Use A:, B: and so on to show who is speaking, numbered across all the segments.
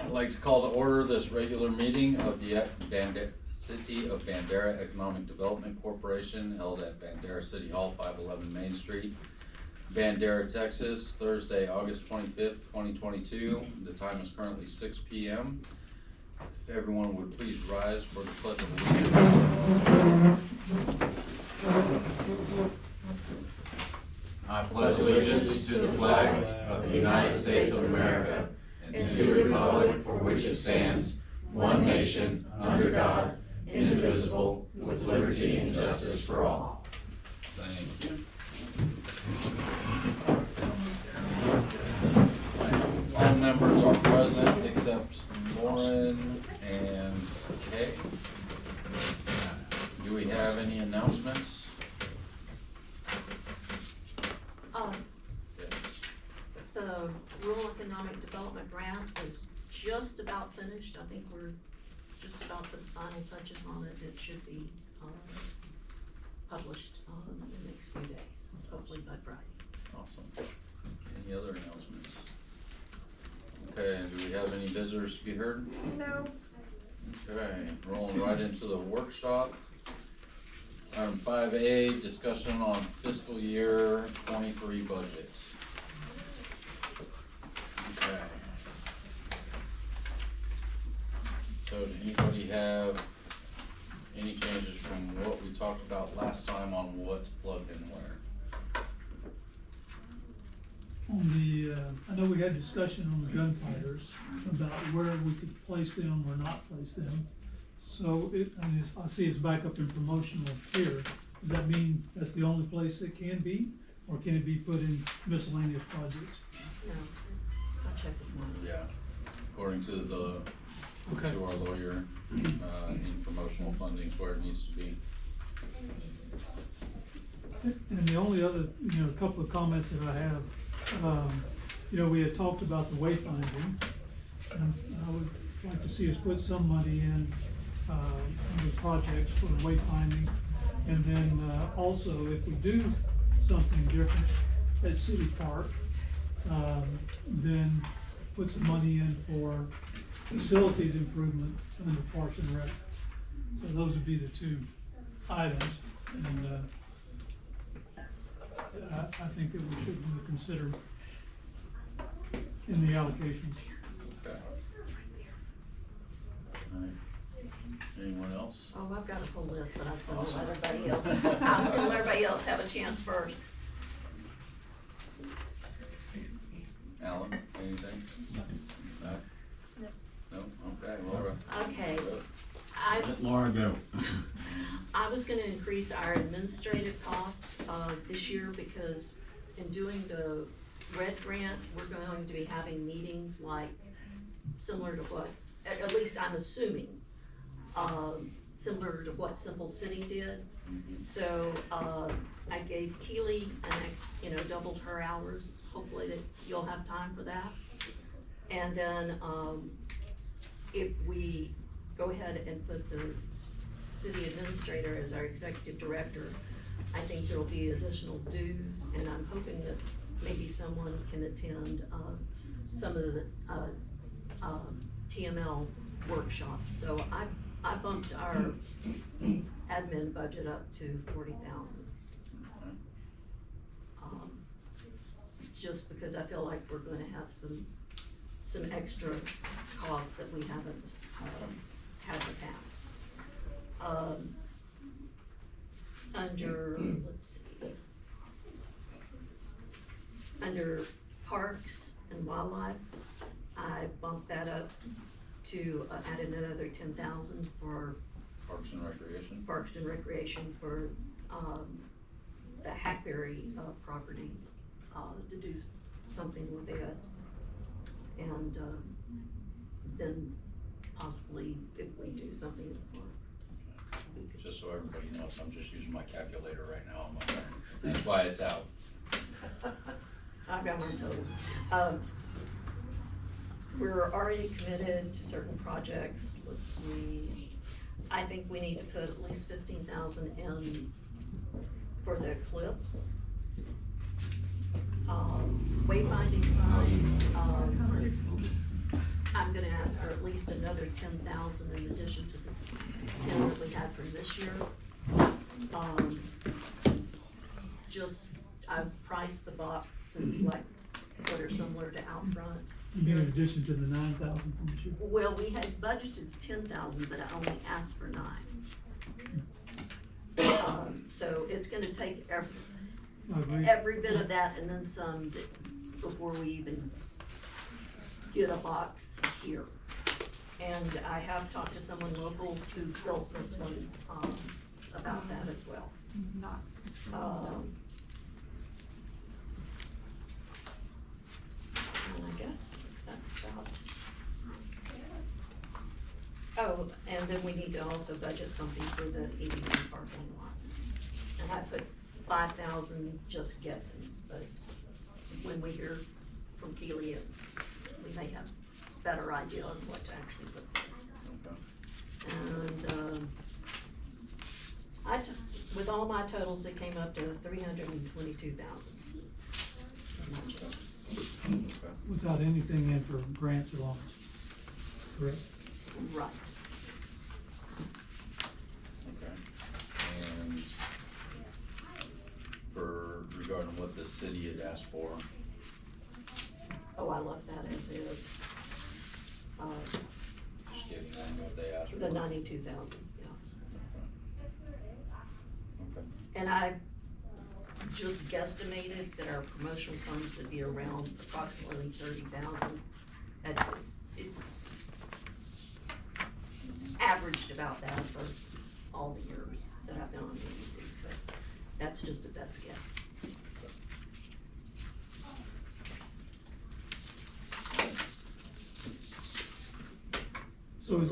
A: I'd like to call to order this regular meeting of the City of Bandera Economic Development Corporation held at Bandera City Hall, 511 Main Street, Bandera, Texas, Thursday, August 25th, 2022. The time is currently 6 p.m. If everyone would please rise for the pledge of allegiance. I pledge allegiance to the flag of the United States of America and to the republic for which it stands, one nation, under God, indivisible, with liberty and justice for all. Thank you. All members are present except Lauren and Kay. Do we have any announcements?
B: The Rural Economic Development Grant is just about finished. I think we're just about to put the final touches on it. It should be published in the next few days, hopefully by Friday.
A: Awesome. Any other announcements? Okay, do we have any visitors to be heard?
C: No.
A: Okay, rolling right into the workshop. Item 5A, discussion on fiscal year 23 budgets. Okay. So did anybody have any changes from what we talked about last time on what's plugged in where?
D: On the, I know we had discussion on the gunfighters about where we could place them or not place them. So I see it's back up in promotional here. Does that mean that's the only place it can be? Or can it be put in miscellaneous projects?
B: No, I'll check with Marty.
A: Yeah, according to the,
D: Okay.
A: to our lawyer, in promotional funding is where it needs to be.
D: And the only other, couple of comments that I have, we had talked about the wayfinding. And I would like to see us put some money in, under projects for the wayfinding. And then, also, if we do something different at City Park, then put some money in for facilities improvement under Parks and Rec. So those would be the two items, and I think that we should really consider in the allocations.
A: Okay. All right. Anyone else?
B: Oh, I've got a whole list, but I was gonna let everybody else, I was gonna let everybody else have a chance first.
A: Alan, anything? No? No? Okay, Laura.
B: Okay,
E: Let Laura go.
B: I was gonna increase our administrative costs, this year because in doing the red grant, we're going to be having meetings like similar to what, at least I'm assuming, similar to what Simple City did.
A: Mhm.
B: So, I gave Keely and I, doubled her hours, hopefully that you'll have time for that. And then, if we go ahead and put the city administrator as our executive director, I think there'll be additional dues, and I'm hoping that maybe someone can attend, some of the, TML workshops. So I bumped our admin budget up to 40,000. Just because I feel like we're gonna have some extra costs that we haven't, had in the past. Under, let's see, under parks and wildlife, I bumped that up to add another 10,000 for
A: Parks and Recreation?
B: Parks and Recreation for, the Hackberry, property, to do something with it. And, then possibly if we do something in the park.
A: Just so everybody knows, I'm just using my calculator right now on my phone. That's why it's out.
B: I've got mine total. We're already committed to certain projects. Let's see. I think we need to put at least 15,000 in for the Eclipse. Wayfinding signs, I'm gonna ask just another 10,000 in addition to the 10 that we had for this year. Just, I've priced the boxes like that are similar to out front.
D: You mean in addition to the 9,000 from this year?
B: Well, we had budgeted 10,000, but I only asked for 9. So it's gonna take
D: I agree.
B: every bit of that and then some before we even get a box here. And I have talked to someone local who built this one, about that as well.
C: Not.
B: And I guess that's about. Oh, and then we need to also budget something for the EDC parking lot. And I put 5,000, just guessing, but when we hear from Keely, we may have a better idea on what to actually put there.
A: Okay.
B: And, with all my totals, it came up to 322,000.
A: Okay.
D: Without anything in for grants or loans, correct?
B: Right.
A: Okay. And for regarding what the city had asked for,
B: Oh, I left that as is.
A: just giving them what they asked for.
B: The 92,000, yeah.
A: Okay.
B: And I just guesstimated that our promotional funds would be around approximately 30,000. It's averaged about that for all the years that I've been on EDC, so that's just a best guess.
D: So is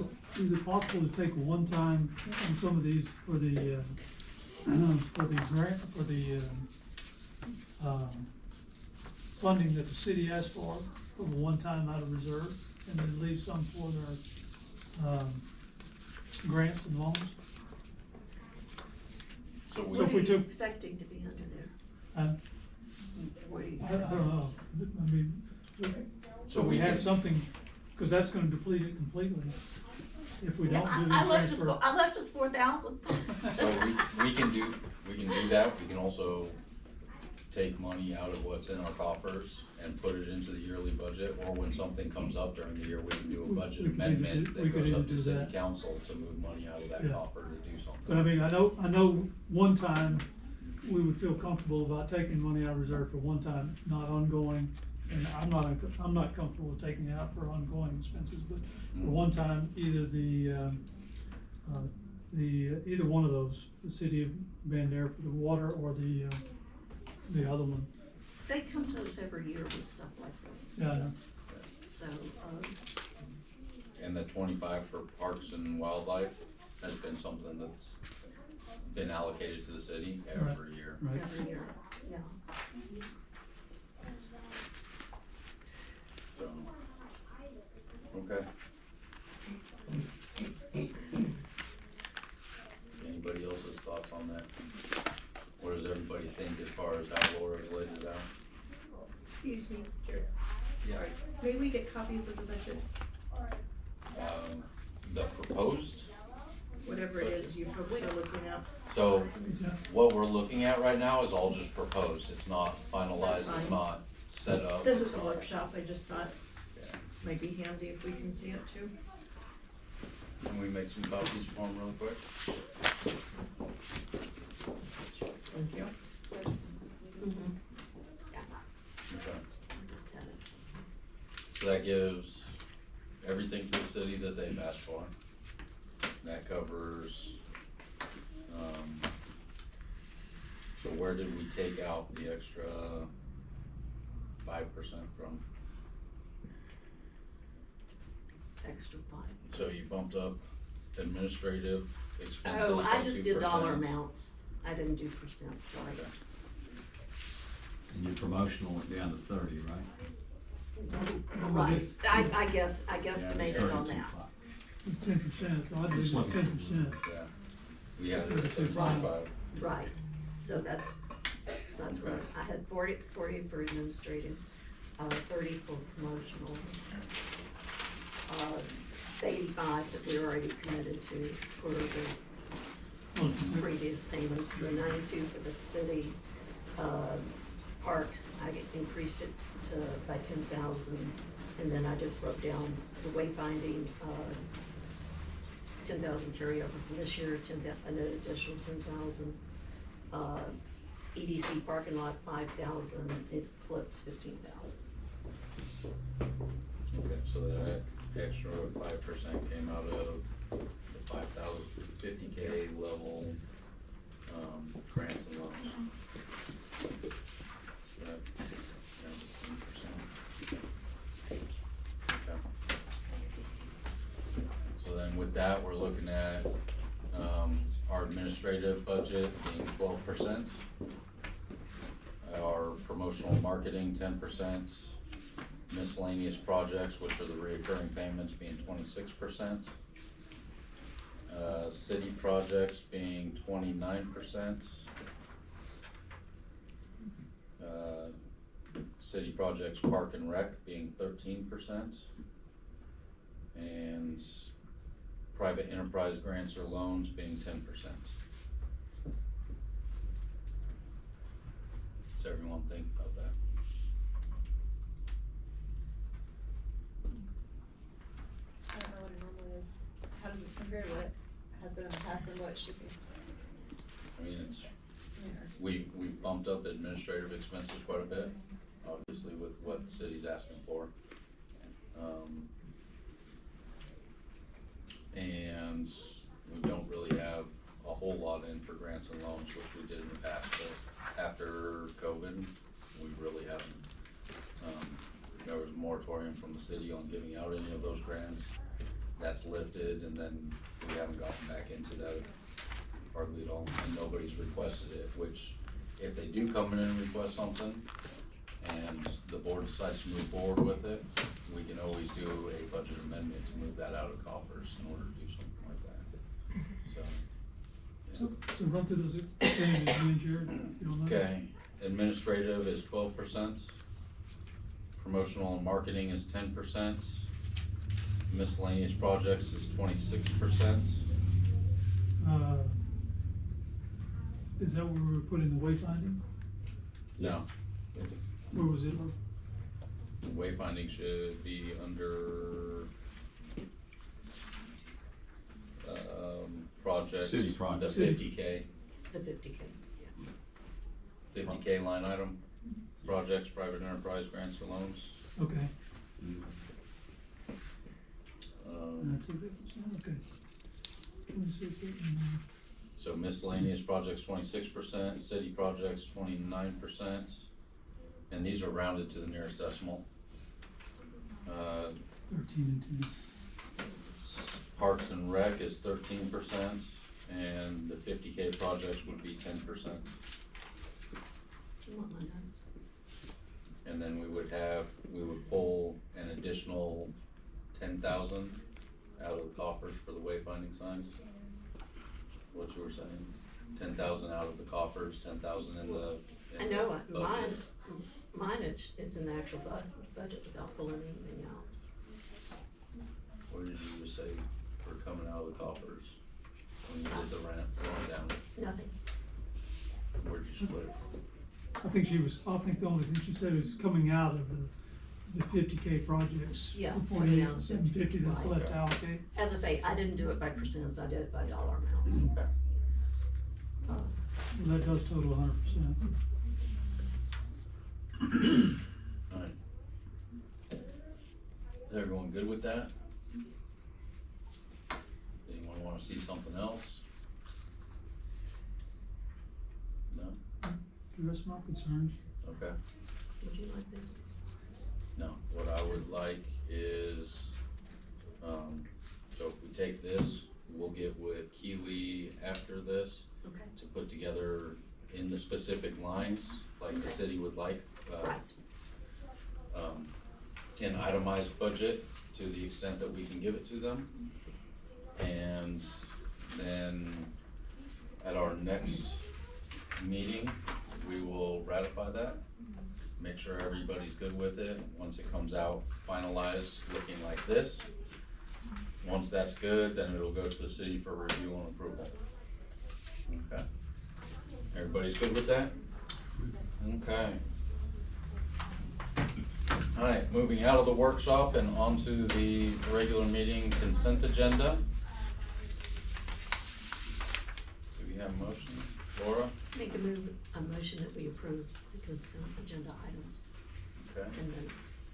D: it possible to take a one-time on some of these for the grant, for the, funding that the city asked for a one-time out of reserve, and then leave some for their, grants and loans?
A: So
B: What are
D: if we
B: you
D: took-
B: expecting to be under there? What are you
D: I don't know, I mean, so we have something, cause that's gonna deplete it completely if we don't do the
B: I left us,
D: transfer.
B: I left us 4,000.
A: So we can do that, we can also take money out of what's in our coffers and put it into the yearly budget, or when something comes up during the year, we can do a
D: We
A: budget
D: could either
A: amendment
D: do-
A: that
D: we could
A: goes
D: either
A: up to
D: do
A: city
D: that.
A: council to move money out of that
D: Yeah.
A: coffer to do something.
D: But I mean, I know one time, we would feel comfortable about taking money out of reserve for one time, not ongoing. And I'm not comfortable with taking it out for ongoing expenses, but for one time, either either one of those, the city of Bandera for the water or the other one.
B: They come to us every year with stuff like this,
D: Yeah, I know.
B: so,
A: And the 25 for parks and wildlife has been something that's been allocated to the city every year.
D: Right.
B: every year, yeah.
A: So, okay. Anybody else's thoughts on that? What does everybody think as far as how Laura's laid it out?
C: Excuse me, Jared.
A: Yeah.
C: May we get copies of the budget,
A: The proposed,
C: whatever it is you folks are looking at?
A: so
D: Is that-
A: what we're looking at right now is all just proposed, it's not finalized,
C: That's
A: it's
C: fine.
A: not set up.
C: Since it's a
A: not-
C: workshop, I just thought
A: Yeah.
C: might be handy if we can see it too.
A: Can we make some copies for them real quick?
C: Thank you.
B: Mm-hmm. Yeah,
A: Okay.
B: I just had it.
A: So that gives everything to the city that they've asked for. That covers, so where did we take out the extra 5% from?
B: Extra 5.
A: So you bumped up administrative expenses
B: Oh, I
A: by
B: just did dollar
A: 2%.
B: amounts, I didn't do percent, sorry.
A: Okay.
E: And your promotional went down to 30, right?
B: Right, I guesstimated on that.
D: It's 10%, so I'd leave
E: Just
D: it
E: looking.
D: 10%.
A: Yeah, we had it at
D: 32.5.
A: 35.
B: Right, so that's what,
A: Okay.
B: I had 40 for administrative, 30 for promotional. the 85 that we're already committed to for the
D: Oh,
B: previous payments, the 92 for the city, parks, I increased it to, by 10,000. And then I just broke down the wayfinding, 10,000 carryover from this year, an additional 10,000. EDC parking lot, 5,000, Eclipse, 15,000.
A: Okay, so that extra 5% came out of the 5,000, 50K level, grants and loans. That, that's 10%. Okay. So then with that, we're looking at, our administrative budget being 12%. Our promotional marketing, 10%. Miscellaneous projects, which are the reoccurring payments, being 26%. City projects being 29%. City projects park and rec being 13%. And private enterprise grants or loans being 10%. Does everyone think about that?
F: I don't know what it normally is. How does this compare to what it has been in the past and what it should be?
A: I mean, it's,
F: Yeah.
A: we bumped up administrative expenses quite a bit, obviously with what the city's asking for. And we don't really have a whole lot in for grants and loans, which we did in the past, but after COVID, we really haven't. There was a moratorium from the city on giving out any of those grants. That's lifted, and then we haven't gotten back into that hardly at all, and nobody's requested it, which if they do come in and request something, and the board decides to move forward with it, we can always do a budget amendment to move that out of coffers in order to do something like that. So,
D: So run through those things again, Jared, if you don't mind.
A: okay, administrative is 12%, promotional and marketing is 10%, miscellaneous projects is 26%.
D: Is that where we were putting the wayfinding?
A: No.
D: Where was it?
A: Wayfinding should be under, projects.
E: City projects.
A: The 50K,
B: The 50K, yeah.
A: 50K line item, projects, private enterprise grants or loans.
D: Okay,
A: Um,
D: that's it, okay. 26,
A: So miscellaneous projects 26%, city projects 29%, and these are rounded to the nearest decimal.
D: 13 and 10.
A: Parks and rec is 13%, and the 50K projects would be 10%.
B: Do you want my notes?
A: And then we would pull an additional 10,000 out of the coffers for the wayfinding signs. What you were saying, 10,000 out of the coffers, 10,000 in the.
B: I know,
A: budget.
B: mine, it's in the actual budget without pulling anything out.
A: What did you just say for coming out of the coffers when you did the ramp going down?
B: Nothing.
A: Where'd you split it?
D: I think the only thing she said is coming out of the 50K projects.
B: Yeah,
D: The
B: coming out
D: 48,
B: of
D: 750 that's
B: right.
D: left to allocate.
B: As I say, I didn't do it by percents, I did it by dollar amounts.
A: Okay.
D: Well, that does total 100%.
A: Alright. Is everyone good with that? Anyone wanna see something else? No?
D: The rest of my concerns.
A: Okay.
B: Would you like this?
A: No, what I would like is, so if we take this, we'll get with Keely after this
B: Okay.
A: to put together in the specific lines, like the city would like.
B: Right.
A: An itemized budget to the extent that we can give it to them. And then at our next meeting, we will ratify that. Make sure everybody's good with it. Once it comes out finalized, looking like this, Once that's good, then it'll go to the city for review and approval. Okay. Everybody's good with that? Okay. Alright, moving out of the workshop and onto the regular meeting consent agenda. Do we have a motion? Laura?
B: Make a motion that we approve the consent agenda items
A: Okay.
B: and then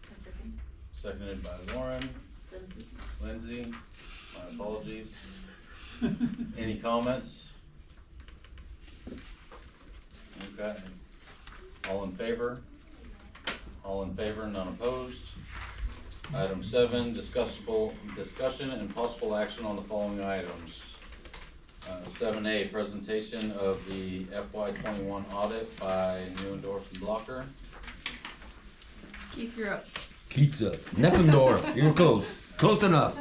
F: A second.
A: Seconded by Lauren. Lindsay, my apologies. Any comments? Okay. All in favor? All in favor, none opposed. Item 7, discussion and possible action on the following items. 7A, presentation of the FY21 audit by Neuendorf and Blocker.
F: Keith, you're up.
G: Keith's up. Neffendorf, you were close. Close enough.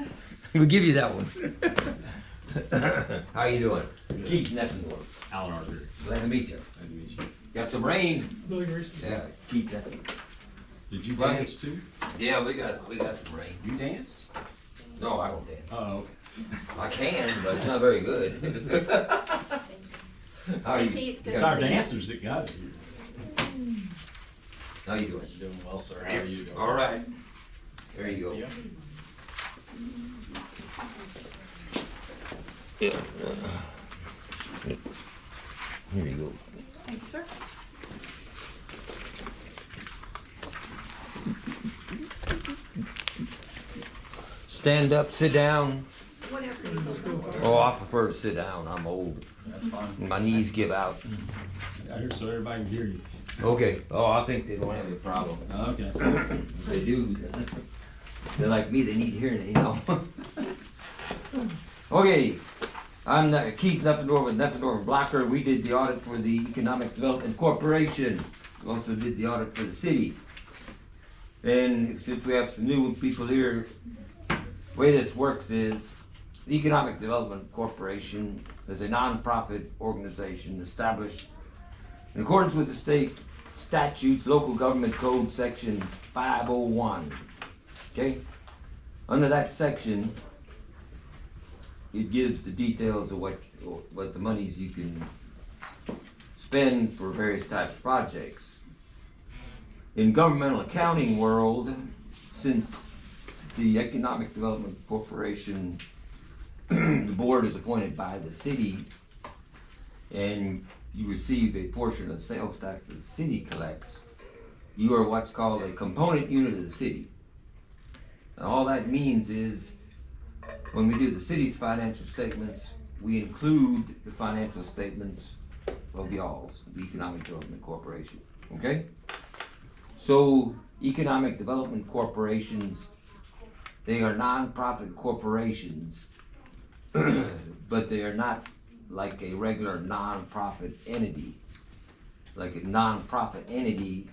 G: We'll give you that one. How you doing? Keith Neffendorf.
E: Alan Arthur.
G: Glad to meet you.
E: Glad to meet you.
G: Got some rain.
D: Billy Grayson.
G: Yeah, Keith Neffendorf.
E: Did you
G: Right.
E: dance too?
G: Yeah, we got some rain.
E: You danced?
G: No, I don't dance.
E: Oh,
G: I can, but it's not very good. How
B: Hey,
G: you?
B: Keith, good
E: it's
B: to
E: our
B: see ya.
E: dancers that got it here.
G: How you doing?
A: Doing well, sir. How are you doing?
G: All right. There you go.
A: Yeah.
G: Here you go.
F: Thank you, sir.
G: Stand up, sit down.
B: Whatever you prefer.
G: Oh, I prefer to sit down. I'm old.
A: That's fine.
G: My knees give out.
E: I heard so everybody can hear you.
G: Okay. Oh, I think they don't have any problem.
E: Okay.
G: If they do, they're like me, they need hearing, you know. Okay, I'm Keith Neffendorf with Neffendorf Blocker. We did the audit for the Economic Development Corporation. We also did the audit for the city. And since we have some new people here, the way this works is the Economic Development Corporation is a nonprofit organization established in accordance with the state statutes, local government code section 501. Okay? Under that section, it gives the details of what the monies you can spend for various types of projects. In governmental accounting world, since the Economic Development Corporation, the board is appointed by the city, and you receive a portion of the sales tax that the city collects, you are what's called a component unit of the city. And all that means is, when we do the city's financial statements, we include the financial statements of y'all's, the Economic Development Corporation, okay? So, economic development corporations, they are nonprofit corporations, but they are not like a regular nonprofit entity. Like a nonprofit entity,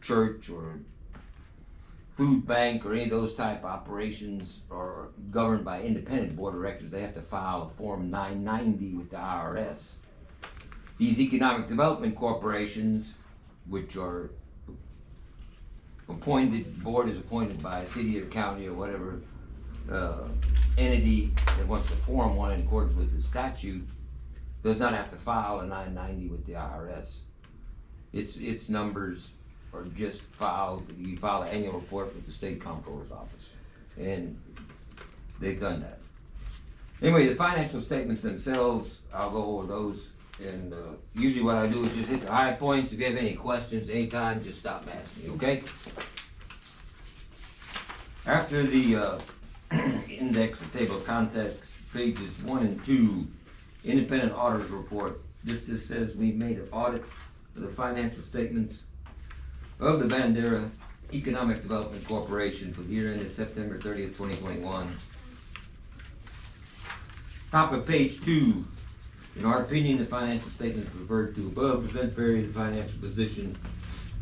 G: church or food bank or any of those type operations are governed by independent board of directors. They have to file a Form 990 with the IRS. These economic development corporations, which are appointed, board is appointed by a city or county or whatever entity that wants to form one in accordance with the statute, does not have to file a 990 with the IRS. Its numbers are just filed, you file an annual report with the state comptroller's office. And they've done that. Anyway, the financial statements themselves, I'll go over those. And usually what I do is just hit the high points. If you have any questions anytime, just stop asking me, okay? After the index or table of contents, pages 1 and 2, independent auditor's report. This just says we made an audit of the financial statements of the Bandera Economic Development Corporation for the year ended September 30th, 2021. Top of page 2. In our opinion, the financial statements referred to above present vary the financial position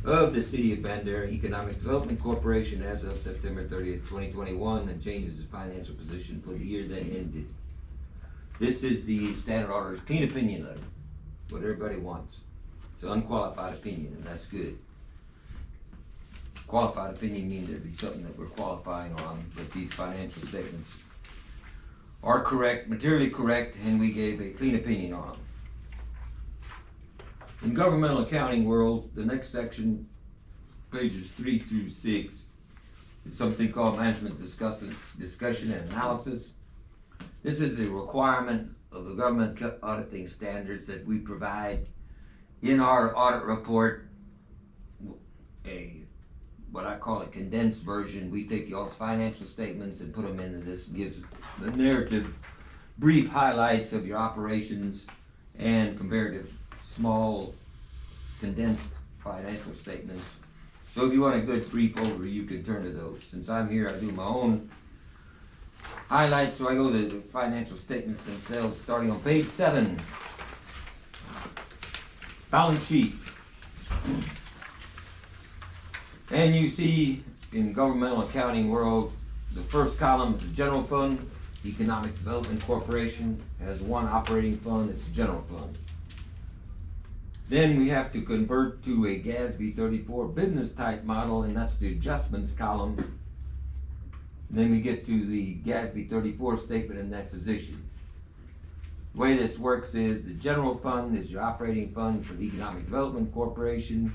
G: of the City of Bandera Economic Development Corporation as of September 30th, 2021, and changes the financial position for the year then ended. This is the standard auditor's clean opinion letter, what everybody wants. It's an unqualified opinion, and that's good. Qualified opinion means there'd be something that we're qualifying on, but these financial statements are correct, materially correct, and we gave a clean opinion on them. In governmental accounting world, the next section, pages 3 through 6, is something called management discussion and analysis. This is a requirement of the government auditing standards that we provide in our audit report, what I call a condensed version. We take y'all's financial statements and put them into this, gives the narrative, brief highlights of your operations and comparative small condensed financial statements. So if you want a good brief overview, you can turn to those. Since I'm here, I do my own highlights, so I go to the financial statements themselves, starting on page 7. Balance sheet. And you see in governmental accounting world, the first column is the general fund. Economic Development Corporation has one operating fund, it's a general fund. Then we have to convert to a GASB 34 business type model, and that's the adjustments column. And then we get to the GASB 34 statement in that position. The way this works is the general fund is your operating fund for the Economic Development Corporation.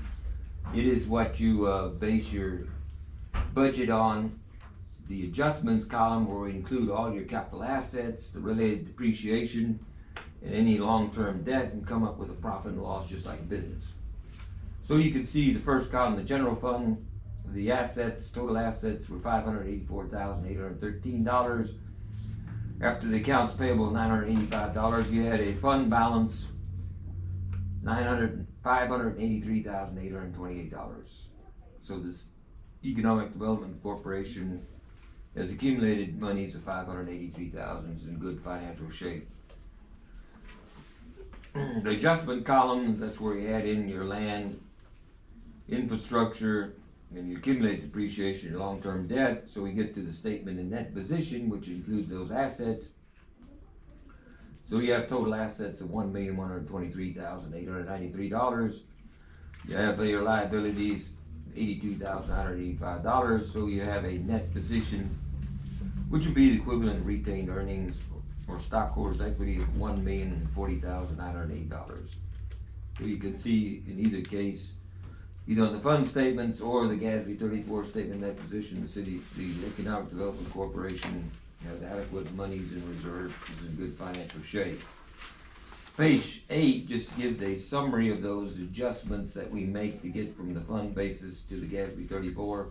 G: It is what you base your budget on. The adjustments column will include all your capital assets, the related depreciation, and any long-term debt, and come up with a profit and loss just like business. So you can see the first column, the general fund, the assets, total assets were $584,813. After the accounts payable $985, you had a fund balance $583,828. So this Economic Development Corporation has accumulated monies of $583,000, is in good financial shape. The adjustment column, that's where you add in your land, infrastructure, and you accumulate depreciation, your long-term debt. So we get to the statement in net position, which includes those assets. So you have total assets of $1,123,893. You have your liabilities, $82,985. So you have a net position, which would be the equivalent of retained earnings or stockholders' equity of $1,040,908. So you can see in either case, either on the fund statements or the GASB 34 statement net position, the Economic Development Corporation has adequate monies in reserve, is in good financial shape. Page 8 just gives a summary of those adjustments that we make to get from the fund basis to the GASB 34.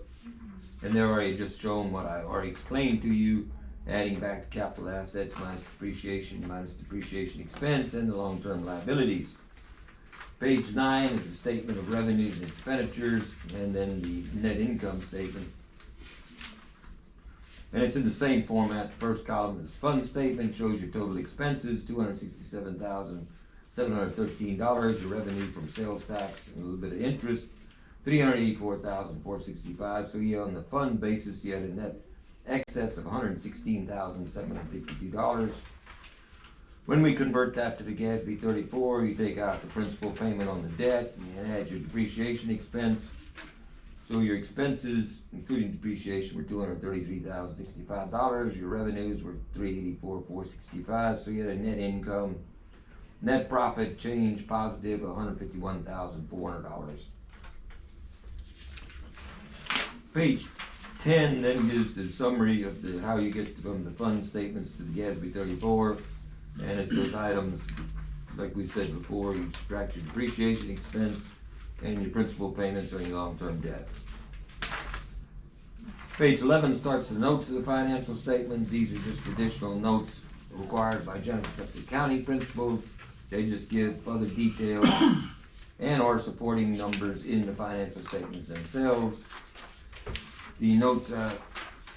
G: And they're already just shown what I already explained to you, adding back the capital assets minus depreciation expense, and the long-term liabilities. Page 9 is a statement of revenues and expenditures, and then the net income statement. And it's in the same format. The first column is fund statement, shows your total expenses, $267,713, your revenue from sales tax and a little bit of interest, $384,465. So you on the fund basis, you had a net excess of $116,752. When we convert that to the GASB 34, you take out the principal payment on the debt and you add your depreciation expense. So your expenses, including depreciation, were $233,065. Your revenues were $384,465. So you had a net income, net profit change positive $151,400. Page 10 then gives the summary of how you get from the fund statements to the GASB 34. And it's those items, like we said before, you subtract your depreciation expense and your principal payments on your long-term debt. Page 11 starts the notes of the financial statement. These are just additional notes required by general accepted accounting principles. They just give further details and or supporting numbers in the financial statements themselves. The notes I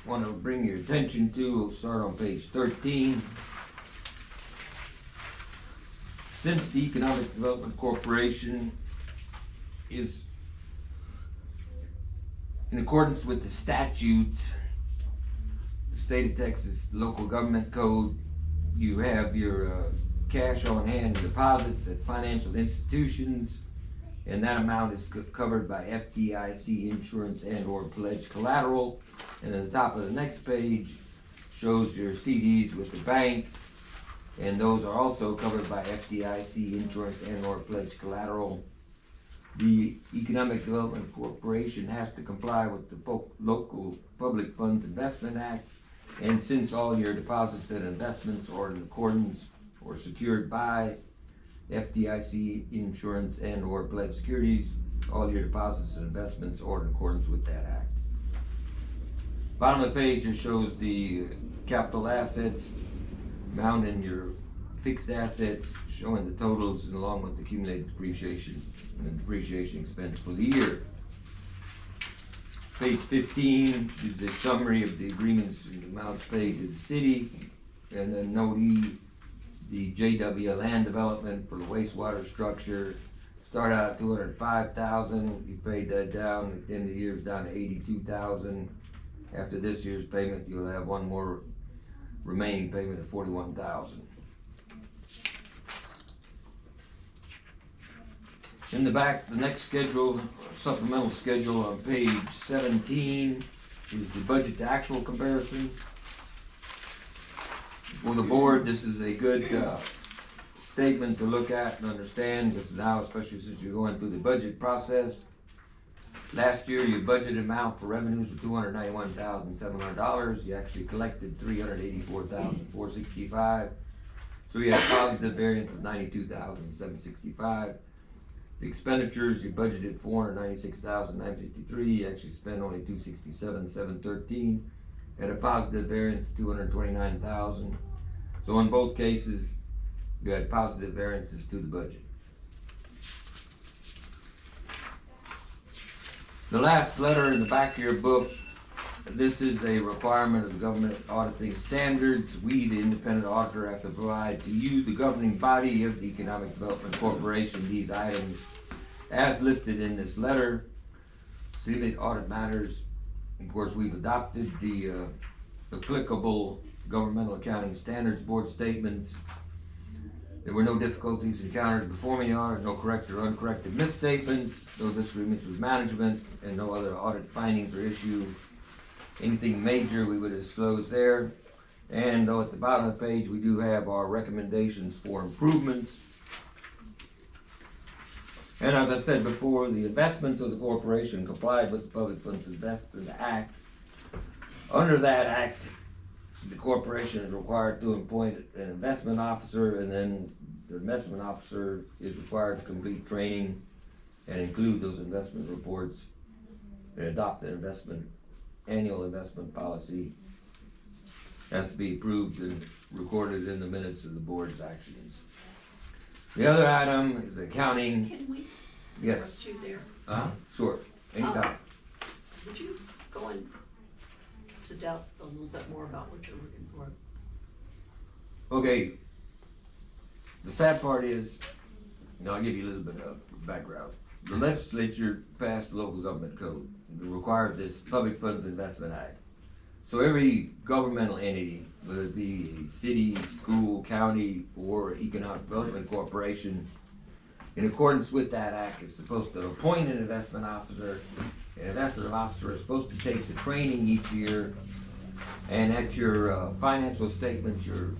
G: want to bring your attention to will start on page 13. Since the Economic Development Corporation is in accordance with the statutes, the state of Texas local government code, you have your cash on hand deposits at financial institutions, and that amount is covered by FDIC insurance and or pledged collateral. And at the top of the next page shows your CDs with the bank, and those are also covered by FDIC insurance and or pledged collateral. The Economic Development Corporation has to comply with the Local Public Funds Investment Act, and since all your deposits and investments are in accordance or secured by FDIC insurance and or pledged securities, all your deposits and investments are in accordance with that act. Bottom of the page, it shows the capital assets, amount in your fixed assets, showing the totals and along with the accumulated depreciation and depreciation expense for the year. Page 15 is a summary of the agreements and amounts paid to the city. And then note E, the JW land development for the wastewater structure. Start out at $205,000, you paid that down, at the end of the year it's down to $82,000. After this year's payment, you'll have one more remaining payment of $41,000. In the back, the next schedule, supplemental schedule on page 17 is the budget to actual comparison. For the board, this is a good statement to look at and understand, because now, especially since you're going through the budget process. Last year, your budget amount for revenues was $291,700. You actually collected $384,465. So you had a positive variance of $92,765. The expenditures, you budgeted $496,953. You actually spent only $267,713. At a positive variance, $229,000. So in both cases, you had positive variances to the budget. The last letter in the back of your book, this is a requirement of the government auditing standards. We, the independent auditor, have to provide to you, the governing body of the Economic Development Corporation, these items as listed in this letter. Significant audit matters. Of course, we've adopted the applicable governmental accounting standards board statements. There were no difficulties encountered in performing the audit, no correct or uncorrected misstatements, no disagreements with management, and no other audit findings or issue. Anything major we would disclose there. And though at the bottom of the page we do have our recommendations for improvements. And as I said before, the investments of the corporation complied with the Public Funds Investment Act. Under that act, the corporation is required to appoint an investment officer, and then the investment officer is required to complete training and include those investment reports and adopt an annual investment policy. Has to be approved and recorded in the minutes of the board's actions. The other item is accounting.
B: Can we
G: Yes.
B: interrupt you there?
G: Sure, anytime.
B: Would you go into depth a little bit more about what you're looking for?
G: Okay, the sad part is, I'll give you a little bit of background. The legislature passed the local government code that required this Public Funds Investment Act. So every governmental entity, whether it be a city, school, county, or economic development corporation, in accordance with that act, is supposed to appoint an investment officer. An investment officer is supposed to take the training each year, and at your financial statements, your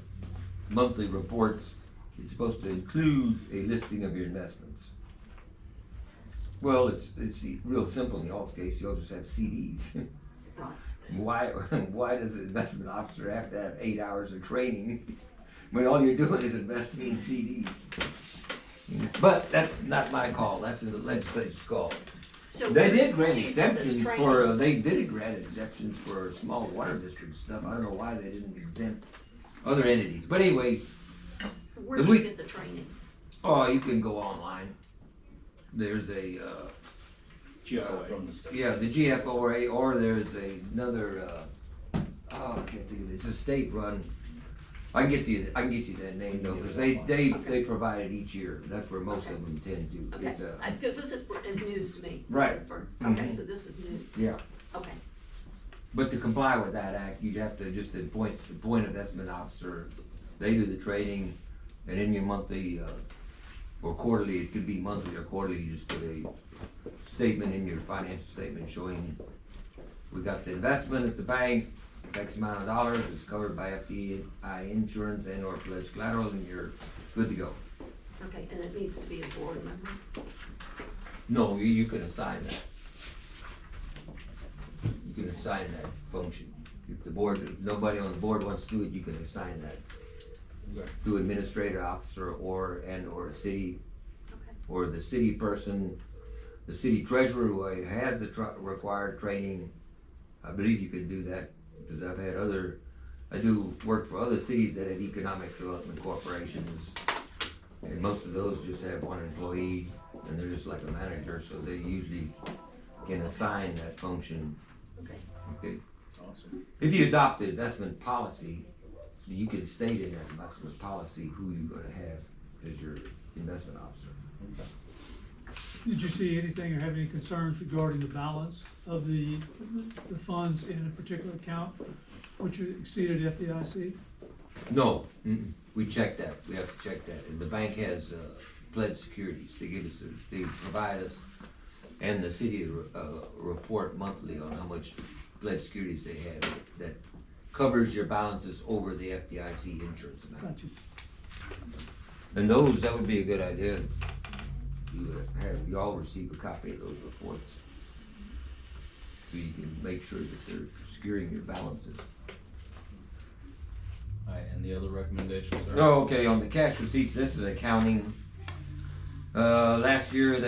G: monthly reports, it's supposed to include a listing of your investments. Well, it's real simple in y'all's case. You'll just have CDs.
B: Right.
G: Why does the investment officer have to have 8 hours of training when all you're doing is investing in CDs? But that's not my call. That's the legislature's call.
B: So
G: They
B: where
G: did grant
B: do you get this
G: exemptions
B: training?
G: they did grant exemptions for small water district stuff. I don't know why they didn't exempt other entities. But anyway,
B: Where do you get the training?
G: oh, you can go online. There's a,
A: From the state.
G: yeah, the GFOA, or there's another, I can't think of it. It's a state run. I can get you that name though, because they provide it each year. That's where most of them tend to.
B: Okay,
G: It's,
B: because this is news to me.
G: Right.
B: Pittsburgh. Okay,
G: Mhm.
B: so this is new,
G: yeah.
B: okay.
G: But to comply with that act, you'd have to just appoint investment officer. They do the training, and in your monthly, or quarterly, it could be monthly or quarterly, you just put a statement in your financial statement showing we got the investment at the bank, It's X amount of dollars, it's covered by FDI insurance and or pledged collateral, and you're good to go.
B: Okay, and it needs to be a board member?
G: No, you can assign that. You can assign that function. If the board, if nobody on the board wants to do it, you can assign that
A: Okay.
G: to administrator officer or, and or a city,
B: Okay.
G: or the city person, the city treasurer who has the required training. I believe you can do that, because I've had I do work for other cities that have economic development corporations. And most of those just have one employee, and they're just like a manager, so they usually can assign that function.
B: Okay.
G: Okay.
A: Awesome.
G: If you adopt the investment policy, you can state in that investment policy who you're gonna have as your investment officer.
A: Okay.
D: Did you see anything or have any concerns regarding the balance of the funds in a particular account, which exceeded FDIC?
G: No, we check that, we have to check that, and the bank has, pledged securities, they provide us, and the city, report monthly on how much pledged securities they have, that covers your balances over the FDIC insurance amount.
D: Got you.
G: And that would be a good idea, you all receive a copy of those reports, so you can make sure that they're securing your balances.
A: Alright, and the other recommendations are?
G: Oh, okay, on the cash receipts, this is accounting. Last year,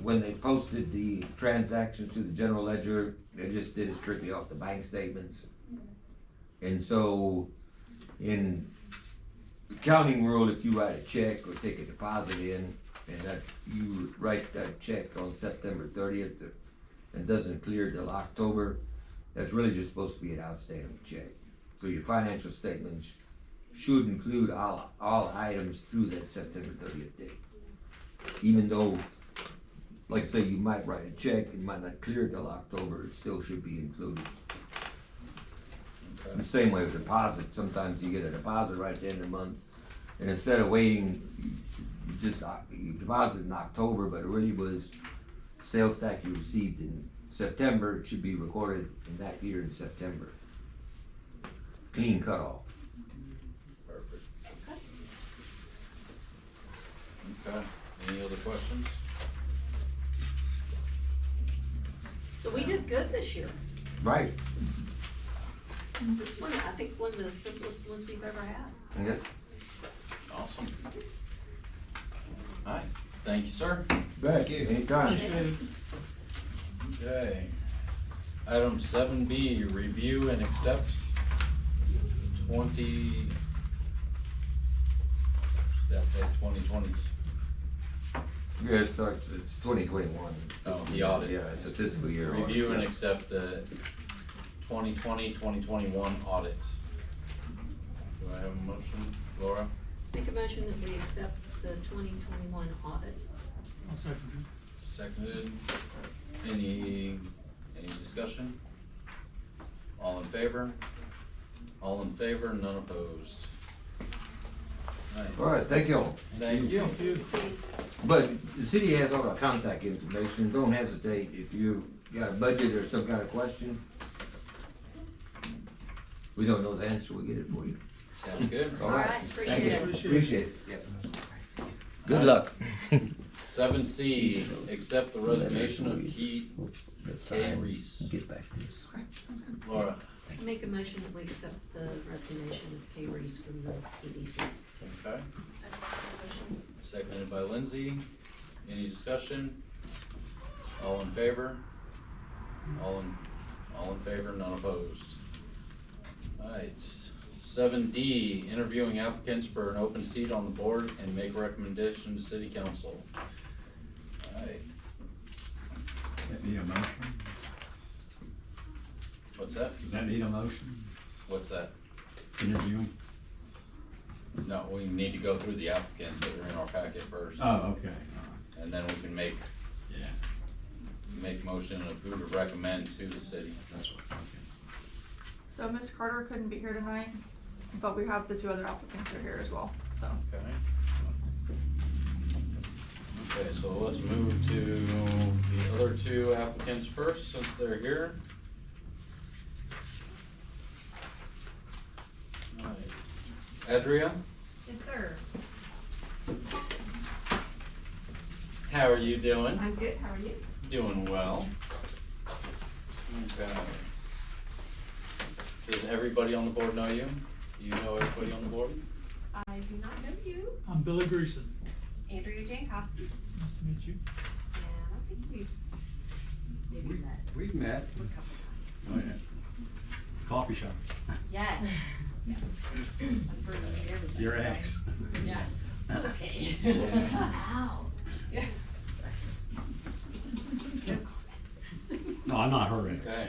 G: when they posted the transactions to the general ledger, they just did it strictly off the bank statements. And so, in accounting world, if you write a check or take a deposit in, and that, you write that check on September 30th, and doesn't clear till October, that's really just supposed to be an outstanding check. So your financial statements should include all items through that September 30th date. Even though, like I say, you might write a check, it might not clear till October, it still should be included.
A: Okay.
G: The same way with deposit, sometimes you get a deposit right at the end of the month, and instead of waiting, you deposit in October, but it really was sales tax you received in September, it should be recorded in that year in September. Clean cutoff.
A: Perfect. Okay, any other questions?
B: So we did good this year.
G: Right.
B: This one, I think, one of the simplest ones we've ever had.
G: Yes.
A: Awesome. Alright, thank you, sir.
G: Thank you. Anytime.
D: Appreciate it.
A: Okay. Item 7B, review and accept 2020.
G: Yeah, it's 2021.
A: Oh, the audit.
G: Yeah, it's a fiscal year audit.
A: Review and accept the 2020-2021 audit. Do I have a motion, Laura?
B: Make a motion that we accept the 2021 audit.
D: I'll second it.
A: Seconded. Any discussion? All in favor? All in favor, none opposed.
G: All right, thank you all.
A: Thank you.
D: Thank you.
G: But the city has all our contact information, don't hesitate if you got a budget or some kind of question. We don't know the answer, we'll get it for you.
A: Sounds good.
G: All
B: All
G: right,
B: right,
G: thank you.
B: appreciate it.
G: Appreciate it, yes. Good luck.
A: 7C, accept the resignation of Kay Reese.
G: Get back to this.
A: Laura,
B: Make a motion that we accept the resignation of Kay Reese from the EDC.
A: okay. Seconded by Lindsay. Any discussion? All in favor? All in favor, none opposed. Alright, 7D, interviewing applicants for an open seat on the board and make recommendation to city council. Alright,
E: Does that need a motion?
A: what's that?
E: Does that need a motion?
A: What's that?
E: Interviewing?
A: No, we need to go through the applicants that are in our packet first.
E: Oh, okay, all
A: And then we can make
E: right, yeah,
A: motion of who to recommend to the city.
E: that's what, okay.
F: So Ms. Carter couldn't be here tonight, but we have the two other applicants are here as well, so.
A: Okay. Okay, so let's move to the other two applicants first, since they're here. Adria,
F: Yes, sir.
A: how are you doing?
F: I'm good, how are you?
A: Doing well. Okay. Does everybody on the board know you? Do you know everybody on the board?
F: I do not know you.
D: I'm Billy Greason.
F: Andrea Jankowski.
D: Nice to meet you.
F: And I think we've maybe met
E: We've met.
F: a couple times.
E: Oh, yeah. Coffee shop.
F: Yes. Yes. That's where we meet everybody.
E: Your
F: right?
E: ex.
F: Yeah. Okay.
B: Wow.
F: Yeah. No comment.
E: No, I'm not her ex.
A: Okay.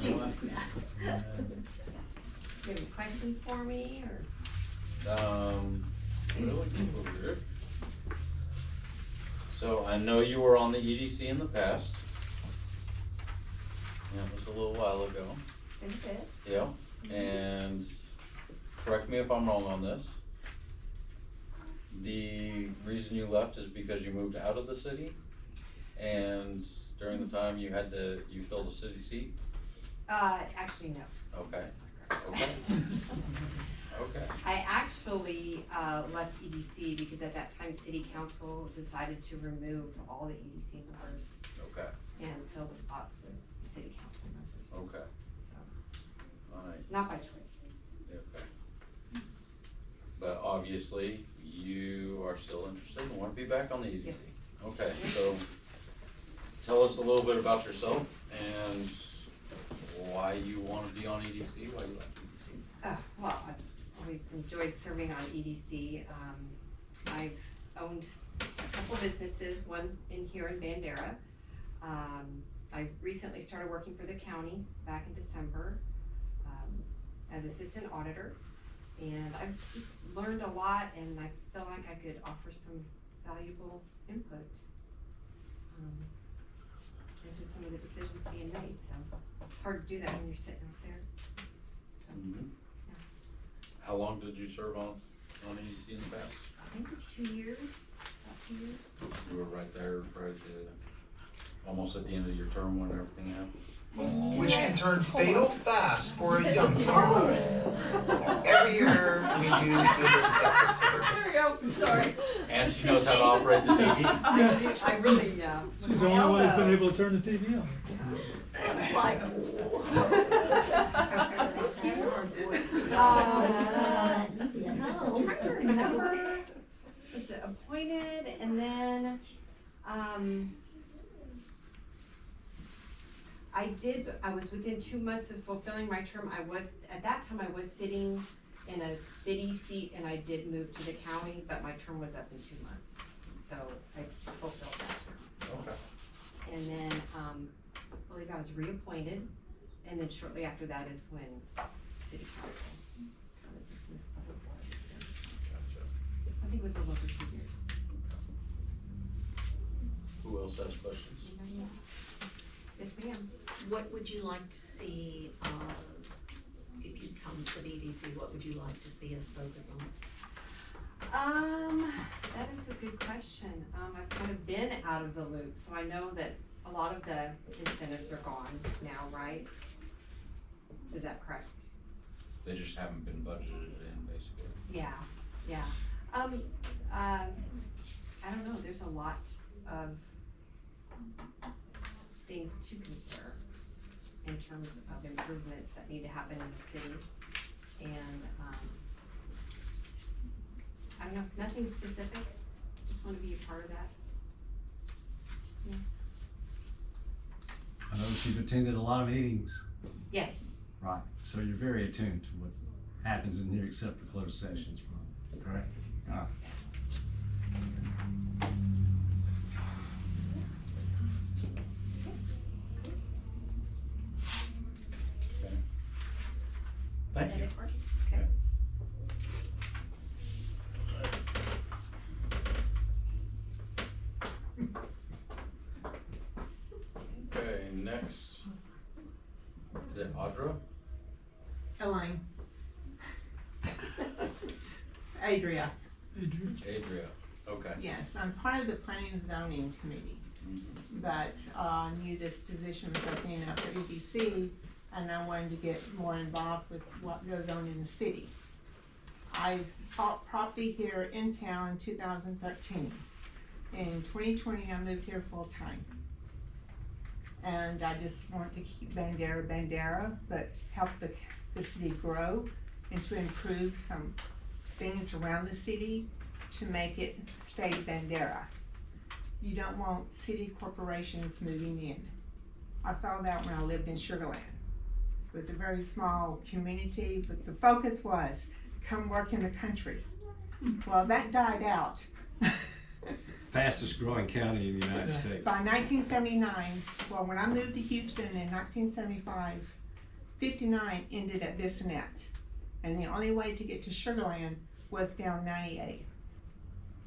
F: She was that. Do you have any questions for me, or?
A: Really cool here. So I know you were on the EDC in the past. That was a little while ago.
F: It's been a bit.
A: Yeah, and correct me if I'm wrong on this. The reason you left is because you moved out of the city? And during the time you filled a city seat?
F: Actually, no.
A: Okay, okay, okay.
F: I actually, left EDC because at that time, city council decided to remove all the EDC members
A: Okay,
F: and fill the spots with city council members.
A: okay,
F: So,
A: alright,
F: not by choice.
A: okay. But obviously, you are still interested and want to be back on the EDC?
F: Yes.
A: Okay, so tell us a little bit about yourself and why you want to be on EDC, why you left EDC.
F: Well, I've always enjoyed serving on EDC. I've owned a couple businesses, one here in Bandera. I recently started working for the county back in December, as assistant auditor. And I've just learned a lot, and I feel like I could offer some valuable input into some of the decisions being made, so it's hard to do that when you're sitting up there, so.
A: How long did you serve on EDC in the past?
F: I think it was 2 years, about 2 years.
A: You were right there, right almost at the end of your term when everything happened?
H: Which can turn fatal fast for a young farmer. Every year we do this episode.
F: There we go, sorry.
A: And she knows how to operate the TV?
F: I really,
D: She's the only one that's been able to turn the TV on.
B: It's like,
F: I'm trying to remember, was it appointed, and then, I was within 2 months of fulfilling my term. At that time, I was sitting in a city seat, and I did move to the county, but my term was up in 2 months, so I fulfilled that term.
A: Okay.
F: And then, I believe I was reappointed, and then shortly after that is when city council kind of dismissed the whole board. So
A: Gotcha.
F: I think it was a little over 2 years.
A: Who else has questions?
F: Yes, ma'am.
B: what would you like to see, if you come to the EDC, what would you like to see us focus on?
F: That is a good question. I've kind of been out of the loop, so I know that a lot of the incentives are gone now, right? Is that correct?
A: They just haven't been budgeted in, basically.
F: Yeah, yeah. I don't know, there's a lot of things to consider in terms of improvements that need to happen in the city. And, I don't know, nothing specific, just wanna be a part of that. Yeah.
E: I noticed you've attended a lot of meetings.
F: Yes,
E: Right. So you're very attuned to what happens in here except for closed sessions, correct? Thank you.
F: okay.
A: Okay, next, is it Audra?
I: Elaine. Adria,
D: Adrian?
A: Adria, okay.
I: yes, I'm part of the planning and zoning committee,
A: Mhm.
I: but, knew this position was opening up for EDC, and I wanted to get more involved with what goes on in the city. I bought property here in town in 2013. In 2020, I moved here full time. And I just want to keep Bandera, but help the city grow and to improve some things around the city to make it stay Bandera. You don't want city corporations moving in. I saw that when I lived in Sugar Land. It was a very small community, but the focus was come work in the country. Well, that died out.
E: Fastest growing county in the United States.
I: By 1979, well, when I moved to Houston in 1975, 59 ended at Bissonnette. And the only way to get to Sugar Land was down 98.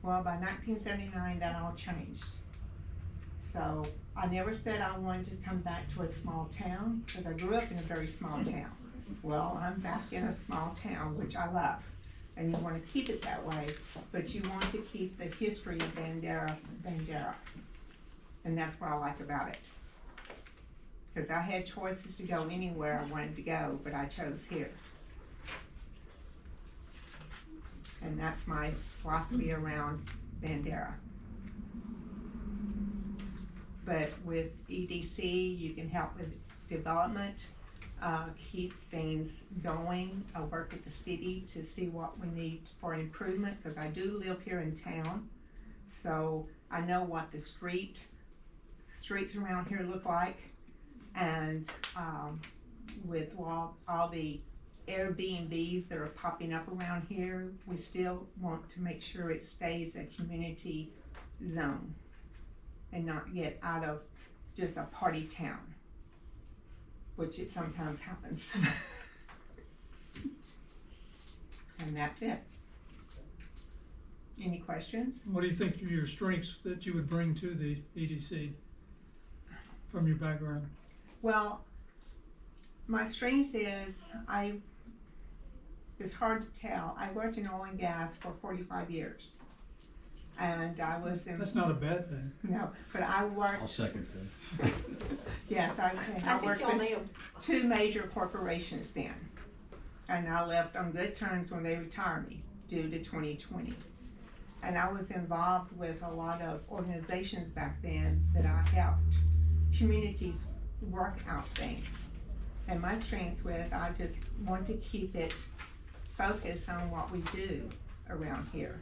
I: Well, by 1979, that all changed. So I never said I wanted to come back to a small town, because I grew up in a very small town. Well, I'm back in a small town, which I love. And you want to keep it that way, but you want to keep the history of Bandera. And that's what I like about it. Because I had choices to go anywhere I wanted to go, but I chose here. And that's my philosophy around Bandera. But with EDC, you can help with development, keep things going. I work at the city to see what we need for improvement, because I do live here in town. So I know what the streets around here look like. And with all the Airbnbs that are popping up around here, we still want to make sure it stays a community zone and not get out of just a party town, which it sometimes happens. And that's it. Any questions?
D: What do you think are your strengths that you would bring to the EDC from your background?
I: Well, my strength is it's hard to tell. I worked in oil and gas for 45 years. And I was in...
D: That's not a bad thing.
I: No, but I worked...
E: I'll second that.
I: Yes, I worked with 2 major corporations then. And I left on good terms when they retired me due to 2020. And I was involved with a lot of organizations back then that I helped communities work out things. And my strengths I just want to keep it focused on what we do around here.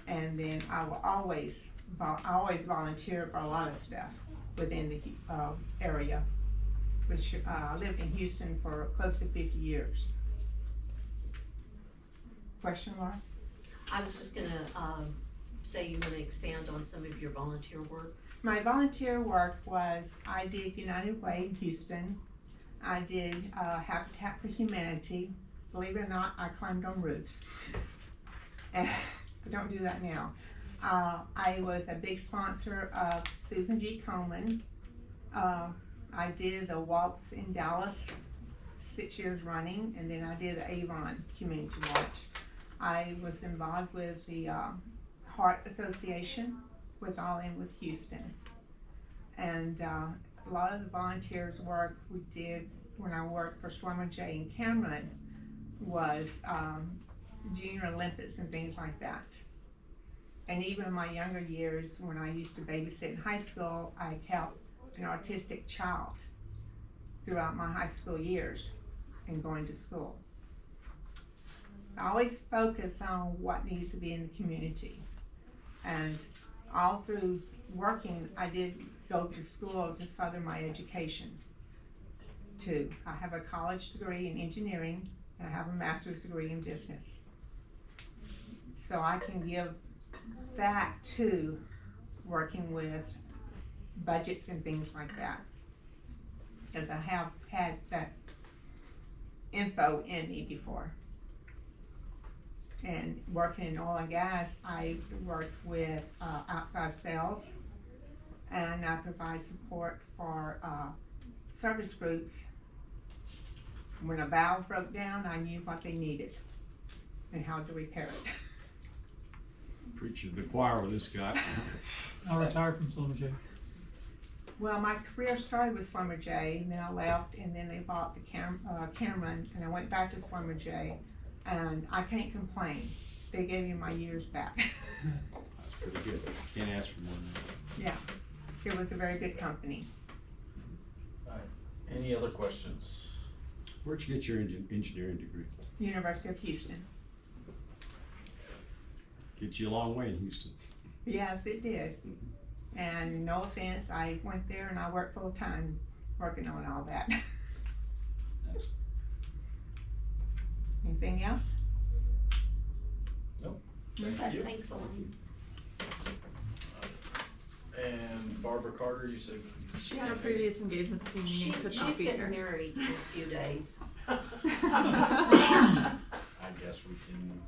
I: And then I will always volunteer for a lot of stuff within the area. Which I lived in Houston for close to 50 years. Question, Laura?
B: I was just gonna say you wanna expand on some of your volunteer work.
I: My volunteer work was, I did United Way in Houston. I did Habitat for Humanity. Believe it or not, I climbed on roofs. And I don't do that now. I was a big sponsor of Susan G. Komen. I did the Waltz in Dallas 6 years running, and then I did the Avon Community Watch. I was involved with the Heart Association with All In with Houston. And a lot of the volunteers work we did when I worked for Slumber J in Cameron was Junior Olympics and things like that. And even in my younger years, when I used to babysit in high school, I helped an autistic child throughout my high school years and going to school. I always focus on what needs to be in the community. And all through working, I did go to school to further my education too. I have a college degree in engineering and I have a master's degree in business. So I can give that to working with budgets and things like that. Because I have had that info in me before. And working in oil and gas, I worked with outside sales, and I provide support for service groups. When a valve broke down, I knew what they needed and how to repair it.
E: Preacher to the choir with this guy.
D: I retired from Slumber J.
I: Well, my career started with Schlumberger, and then I left, and then they bought the Cameron, and I went back to Schlumberger, and I can't complain. They gave me my years back.
E: That's pretty good. Can't ask for more than that.
I: Yeah, it was a very good company.
A: Any other questions?
E: Where'd you get your engineering degree?
I: University of Houston.
E: Get you a long way in Houston.
I: Yes, it did. And no offense, I went there and I worked full time working on all that.
E: Thanks.
I: Anything else?
A: Nope.
I: Okay.
A: Thank you.
B: Thanks, Elaine.
A: And Barbara Carter, you said?
C: She had a previous engagement this evening and could not
B: She's
C: be
B: getting
C: here.
B: married in a few days.
A: I guess we can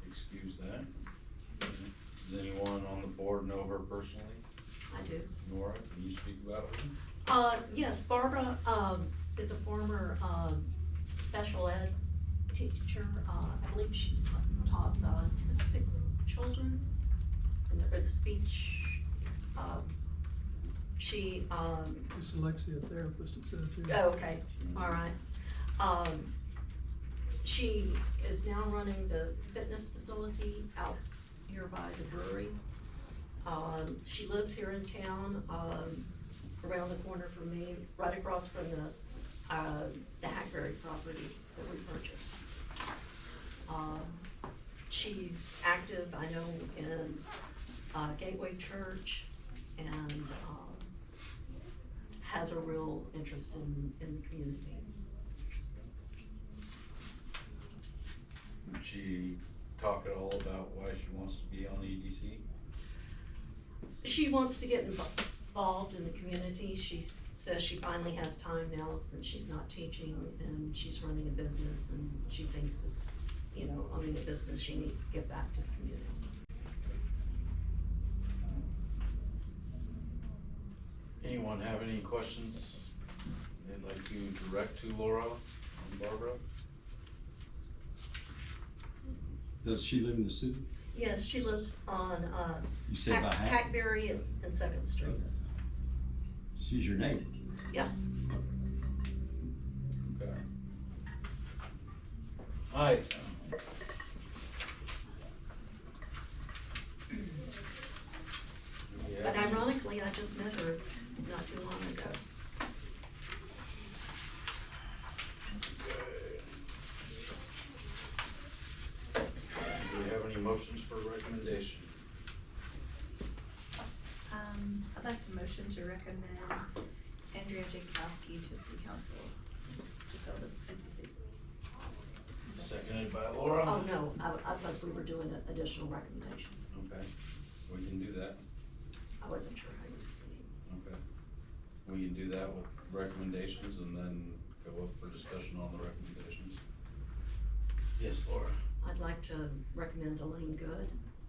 A: excuse that. Does anyone on the board know her personally?
B: I do.
A: Nora, can you speak about her?
B: Yes, Barbara, is a former, special ed teacher. I believe she taught the autistic children and the speech. She,
D: Dyslexia therapist, it says here.
B: oh, okay, all right. She is now running the fitness facility out here by the brewery. She lives here in town, around the corner from me, right across from the Hackberry property that we purchased. She's active, I know, in, Gateway Church and, has a real interest in the community.
A: Did she talk at all about why she wants to be on EDC?
B: She wants to get involved in the community. She says she finally has time now since she's not teaching and she's running a business, and she thinks it's, you know, owning a business, she needs to get back to the community.
A: Anyone have any questions they'd like to direct to Laura and Barbara?
E: Does she live in the city?
B: Yes, she lives on,
E: You said by Hack?
B: Hackberry and Second Street.
E: She's your neighbor.
B: Yes.
A: Okay. Hi.
B: But ironically, I just met her not too long ago.
A: Do we have any motions for recommendation?
J: I'd like to motion to recommend Andrea Jakowski to City Council to fill the EDC.
A: Seconded by Laura?
B: Oh, no, I thought we were doing additional recommendations.
A: Okay, we can do that.
B: I wasn't sure how you were proceeding.
A: Okay. We can do that with recommendations and then go up for discussion on the recommendations. Yes, Laura?
B: I'd like to recommend Elaine Good.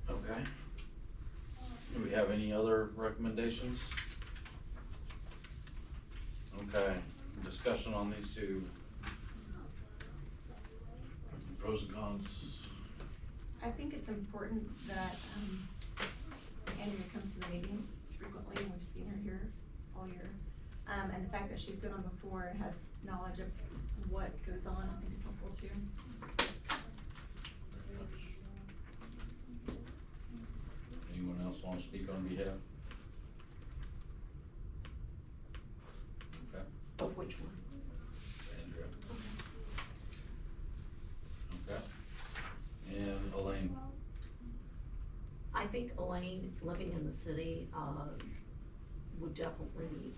A: Okay. Do we have any other recommendations? Okay, discussion on these two. Pros and cons.
J: I think it's important that, Andrea comes to the meetings frequently, and we've seen her here all year. And the fact that she's been on before and has knowledge of what goes on, I think is helpful too.
A: Anyone else want to speak on behalf? Okay,
B: Of which one?
A: Andrea. Okay. And Elaine.
B: I think Elaine, living in the city, would definitely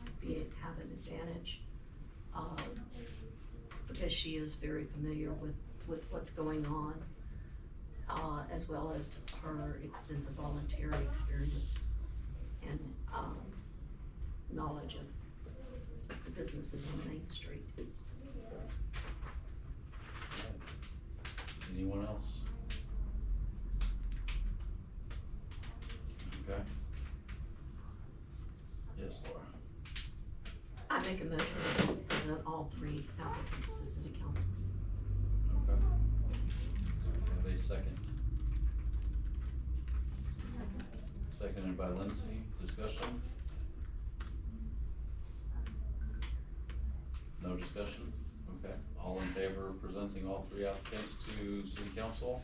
B: have an advantage, because she is very familiar with what's going on, as well as her extensive volunteering experience and, knowledge of the businesses on Main Street.
A: Anyone else? Okay. Yes, Laura.
B: I make a motion to present all three applicants to city council.
A: Okay. Have a second. Seconded by Lindsay. Discussion? no discussion? Okay, all in favor of presenting all three applicants to city council?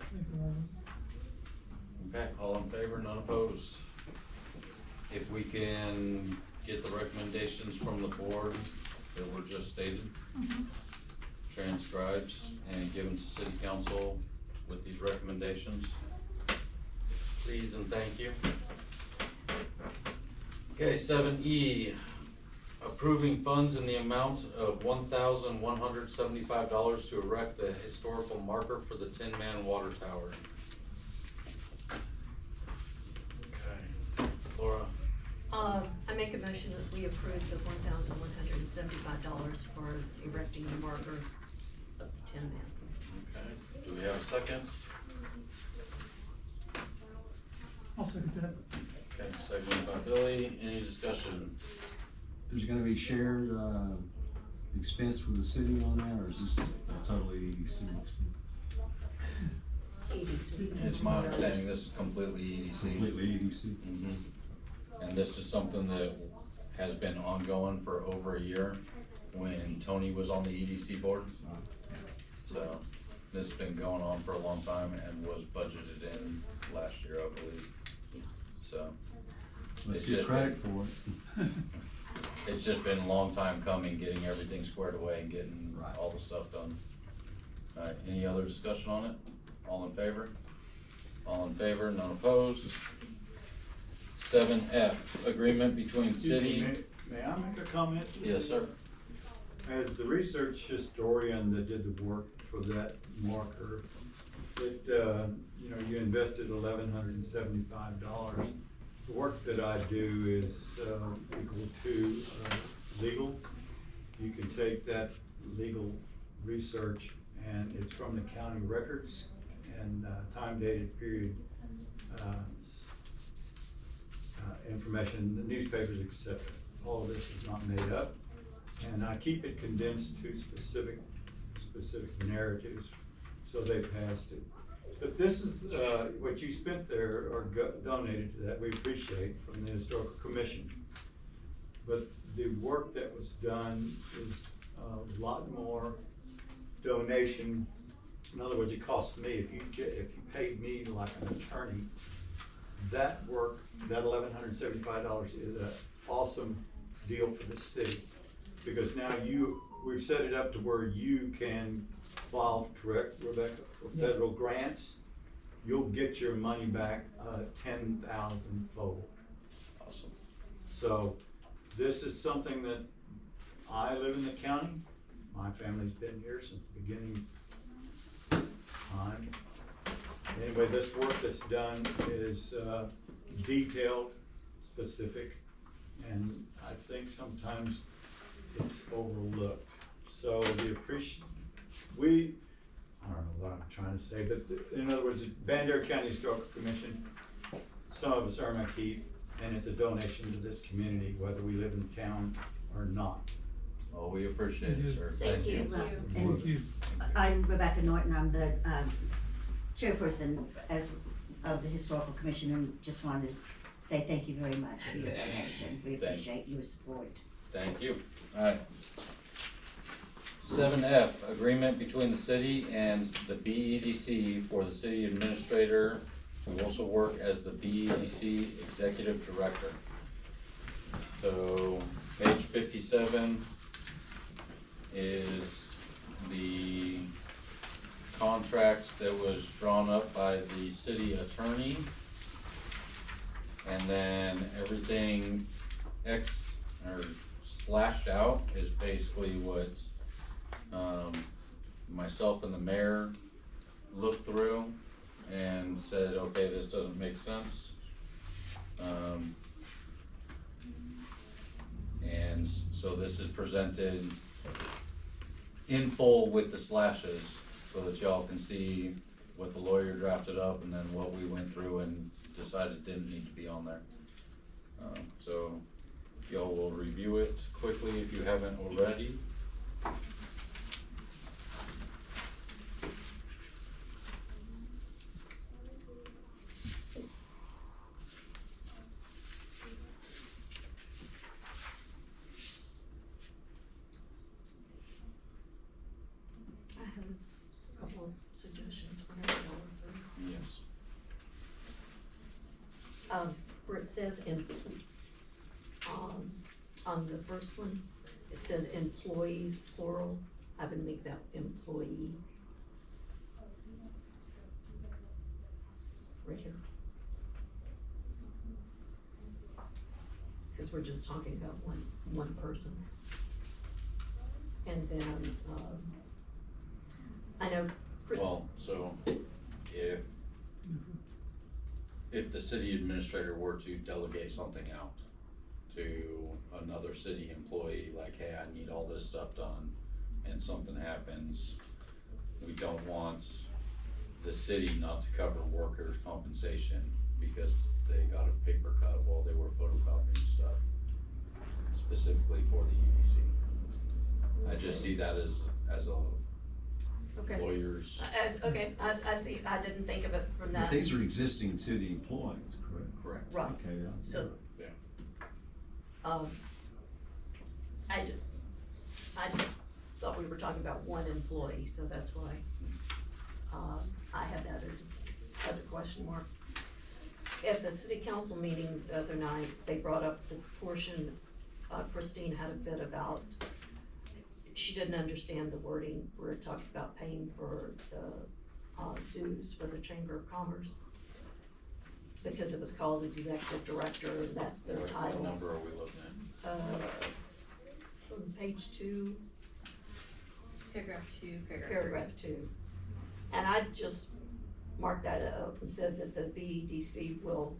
A: Okay, all in favor, none opposed? If we can get the recommendations from the board that were just stated, transcribed and given to city council with these recommendations, please and thank you. Okay, 7E, approving funds in the amount of $1,175 to erect the historical marker for the Tin Man Water Tower. Okay, Laura.
B: I make a motion that we approve the $1,175 for erecting the marker of the Tin Man.
A: Okay, do we have a second?
D: I'll second that.
A: Okay, second by Billy, any discussion?
E: Is it gonna be shared, expense with the city on that, or is this totally EDC expense?
B: EDC.
A: It's my understanding this is completely EDC.
E: Completely EDC?
A: Mhm. And this is something that has been ongoing for over a year when Tony was on the EDC board. So this has been going on for a long time and was budgeted in last year, I believe. So.
E: Let's
A: it's
E: get
A: just
E: credit for it.
A: It's just been a long time coming, getting everything squared away and getting
E: Right.
A: all the stuff done. All right, any other discussion on it? All in favor? All in favor, none opposed? 7F, agreement between city.
K: May I make a comment?
A: Yes, sir.
K: As the research historian that did the work for that marker, you invested $1,175. The work that I do is equal to legal. You can take that legal research and it's from the county records and time dated period information, the newspapers, etc. All of this is not made up, and I keep it condensed to specific narratives, so they passed it. But this is what you spent there or donated to that. We appreciate from the Historical Commission. But the work that was done is a lot more donation. In other words, it cost me, if you paid me like an attorney, that work, that $1,175 is an awesome deal for the city. Because now we've set it up to where you can file, correct, Rebecca, for federal grants. You'll get your money back 10,000-fold.
A: Awesome.
K: So this is something that I live in the county. My family's been here since the beginning time. Anyway, this work that's done is detailed, specific, and I think sometimes it's overlooked. So I don't know what I'm trying to say, but in other words, the Bandera County Historical Commission, some of us earn a keep, and it's a donation to this community, whether we live in town or not.
A: Well, we appreciate it, sir.
B: Thank you.
D: Thank you.
L: I'm Rebecca Norton, I'm the chairperson of the Historical Commission, and just wanted to say thank you very much for your donation. We appreciate your support.
A: Thank you. All right. 7F, agreement between the city and the BEDC for the city administrator to also work as the BEDC executive director. So page 57 is the contracts that was drawn up by the city attorney. And then everything slashed out is basically what myself and the mayor looked through and said, okay, this doesn't make sense. And so this is presented in full with the slashes so that y'all can see what the lawyer drafted up and then what we went through and decided didn't need to be on there. So y'all will review it quickly if you haven't already.
B: says on the first one, it says employees plural, I would make that employee. Right here. Cause we're just talking about one person. And then, I know Chris.
A: Well, so if the city administrator were to delegate something out to another city employee, like, hey, I need all this stuff done, and something happens, we don't want the city not to cover workers' compensation because they got a paper cut while they were photocopying stuff, specifically for the EDC. I just see that as a
B: Okay.
A: lawyer's.
B: I see, I didn't think of it from
E: But
B: that.
E: these are existing city employees, correct?
A: Correct.
B: Right,
E: Okay, yeah.
B: so.
A: Yeah.
B: I just thought we were talking about one employee, so that's why, I had that as a question mark. At the city council meeting the other night, they brought up the portion, Christine had a fit about, she didn't understand the wording where it talks about paying for the dues for the Chamber of Commerce. Because it was called executive director, and that's their
A: What
B: titles.
A: number are we looking at?
B: So page 2,
C: Paragraph 2,
B: paragraph 2. And I just marked that up and said that the BEDC will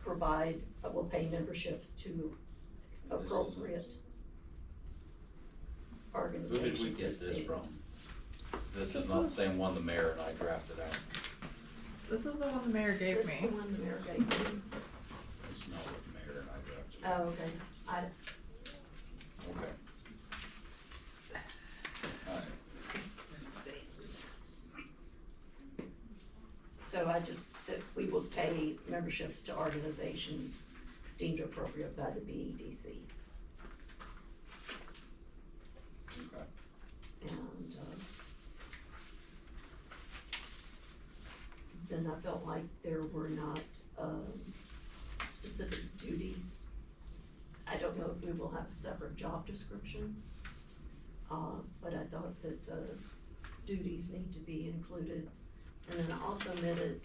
B: provide, will pay memberships to appropriate
A: Who
B: organizations.
A: did we get
B: as
A: this
B: stated.
A: from? This is not the same one the mayor and I drafted out.
C: This is the one the mayor gave
B: This is
C: me.
B: the one the mayor gave me.
A: It's not what the mayor and I drafted.
B: Oh, okay.
A: Okay. Alright,
B: So I just, that we will pay memberships to organizations deemed appropriate by the BEDC.
A: okay.
B: And, then I felt like there were not, specific duties. I don't know if we will have a separate job description, but I thought that, duties need to be included. And then I also omitted,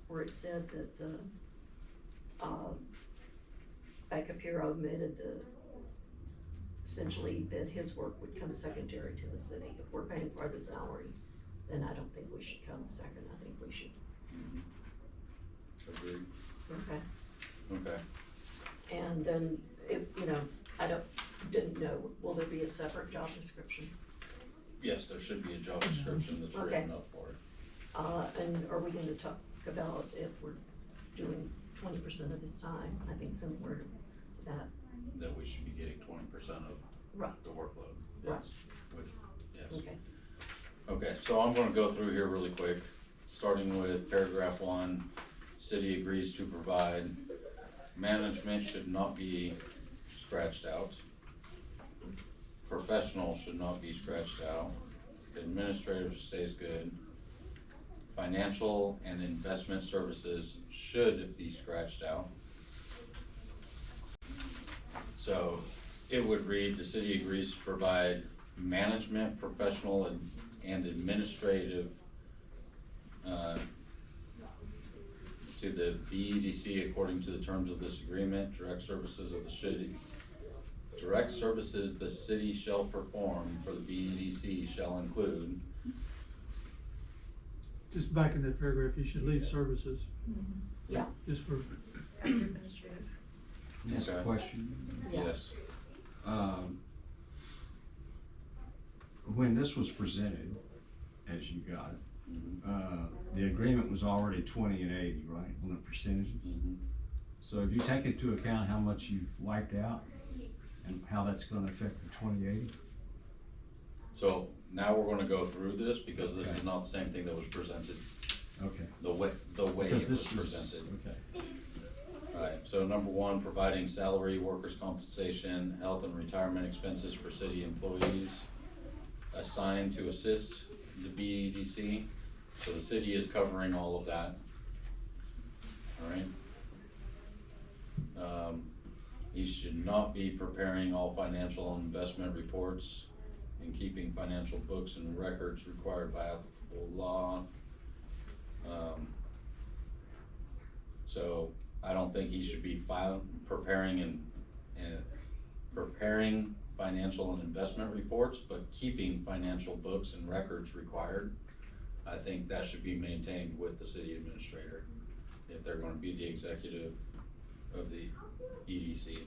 B: where it said that the, back up here, I omitted essentially that his work would come secondary to the city. If we're paying for the salary, then I don't think we should come second, I think we should.
A: Agreed.
B: Okay.
A: Okay.
B: And then if, didn't know, will there be a separate job description?
A: Yes, there should be a job description that's
B: Okay.
A: written up for it.
B: And are we gonna talk about if we're doing 20% of his time? I think somewhere to that.
A: That we should be getting 20% of
B: Right.
A: the workload.
B: Right.
A: Yes. Which, yes.
B: Okay.
A: Okay, so I'm gonna go through here really quick, starting with paragraph 1. City agrees to provide, management should not be scratched out. Professional should not be scratched out. Administrative stays good. Financial and investment services should be scratched out. So it would read, the city agrees to provide management, professional and administrative, to the BEDC according to the terms of this agreement. Direct services of the city, direct services the city shall perform for the BEDC shall include.
D: Just back in that paragraph, you should leave services,
B: Yeah,
D: just for,
C: After administrative.
E: Ask a
A: Okay.
E: question.
B: Yeah.
A: Yes.
E: When this was presented, as you got it,
A: Mhm.
E: the agreement was already 20 and 80, right, on the percentages?
A: Mhm.
E: So if you take into account how much you've wiped out and how that's gonna affect the 20/80?
A: So now we're gonna go through this because this
E: Okay.
A: is not the same thing that was presented,
E: Okay.
A: the way
E: Because
A: it was
E: this was,
A: presented.
E: okay.
A: Alright, so number 1, providing salary, workers' compensation, health and retirement expenses for city employees assigned to assist the BEDC. So the city is covering all of that. Alright. He should not be preparing all financial and investment reports and keeping financial books and records required by applicable law. So I don't think he should be preparing preparing financial and investment reports, but keeping financial books and records required. I think that should be maintained with the city administrator if they're gonna be the executive of the EDC.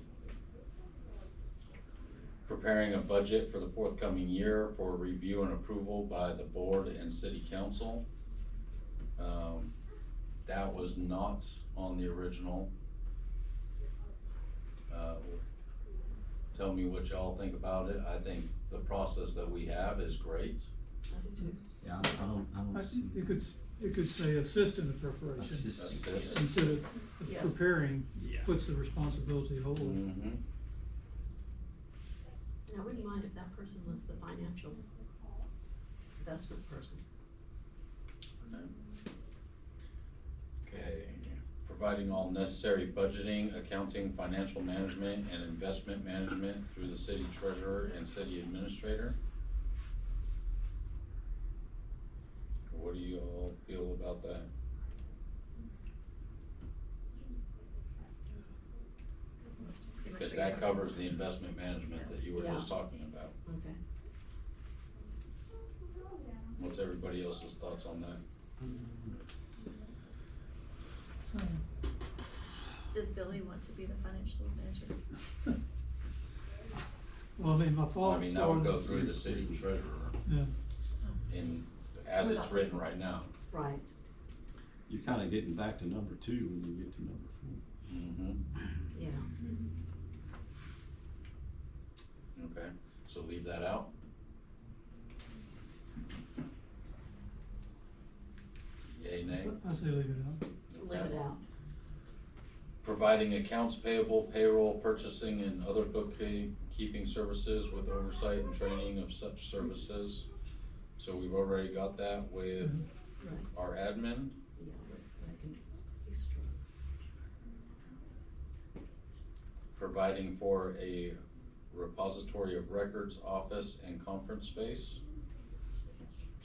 A: Preparing a budget for the forthcoming year for review and approval by the board and city council. That was not on the original. Tell me what y'all think about it. I think the process that we have is great.
E: Yeah, I don't see.
D: It could say assist in the preparation.
E: Assist.
D: Instead of
B: Yes.
D: preparing,
E: Yeah.
D: puts the responsibility wholly.
A: Mm-hmm.
B: I wouldn't mind if that person was the financial investment person.
A: Okay, providing all necessary budgeting, accounting, financial management, and investment management through the city treasurer and city administrator. What do you all feel about that?
B: Pretty much
A: Because
B: what
A: that
B: you're-
A: covers the investment management that you were just
B: Yeah.
A: talking about.
B: Okay.
A: What's everybody else's thoughts on that?
J: Does Billy want to be the financial manager?
D: Well, I mean, my
A: Well,
D: fault.
A: I mean, that would go through the city treasurer
D: Yeah,
A: as it's written right now.
B: Right.
E: You're kinda getting back to number 2 when you get to number 4.
A: Mm-hmm.
B: Yeah.
A: Okay, so leave that out. Yay, nay?
D: I say leave it out.
B: Leave it out.
A: Providing accounts payable, payroll, purchasing, and other bookkeeping services with oversight and training of such services. So we've already got that with
B: Right.
A: our admin.
B: Yeah, that can be struck.
A: Providing for a repository of records, office, and conference space.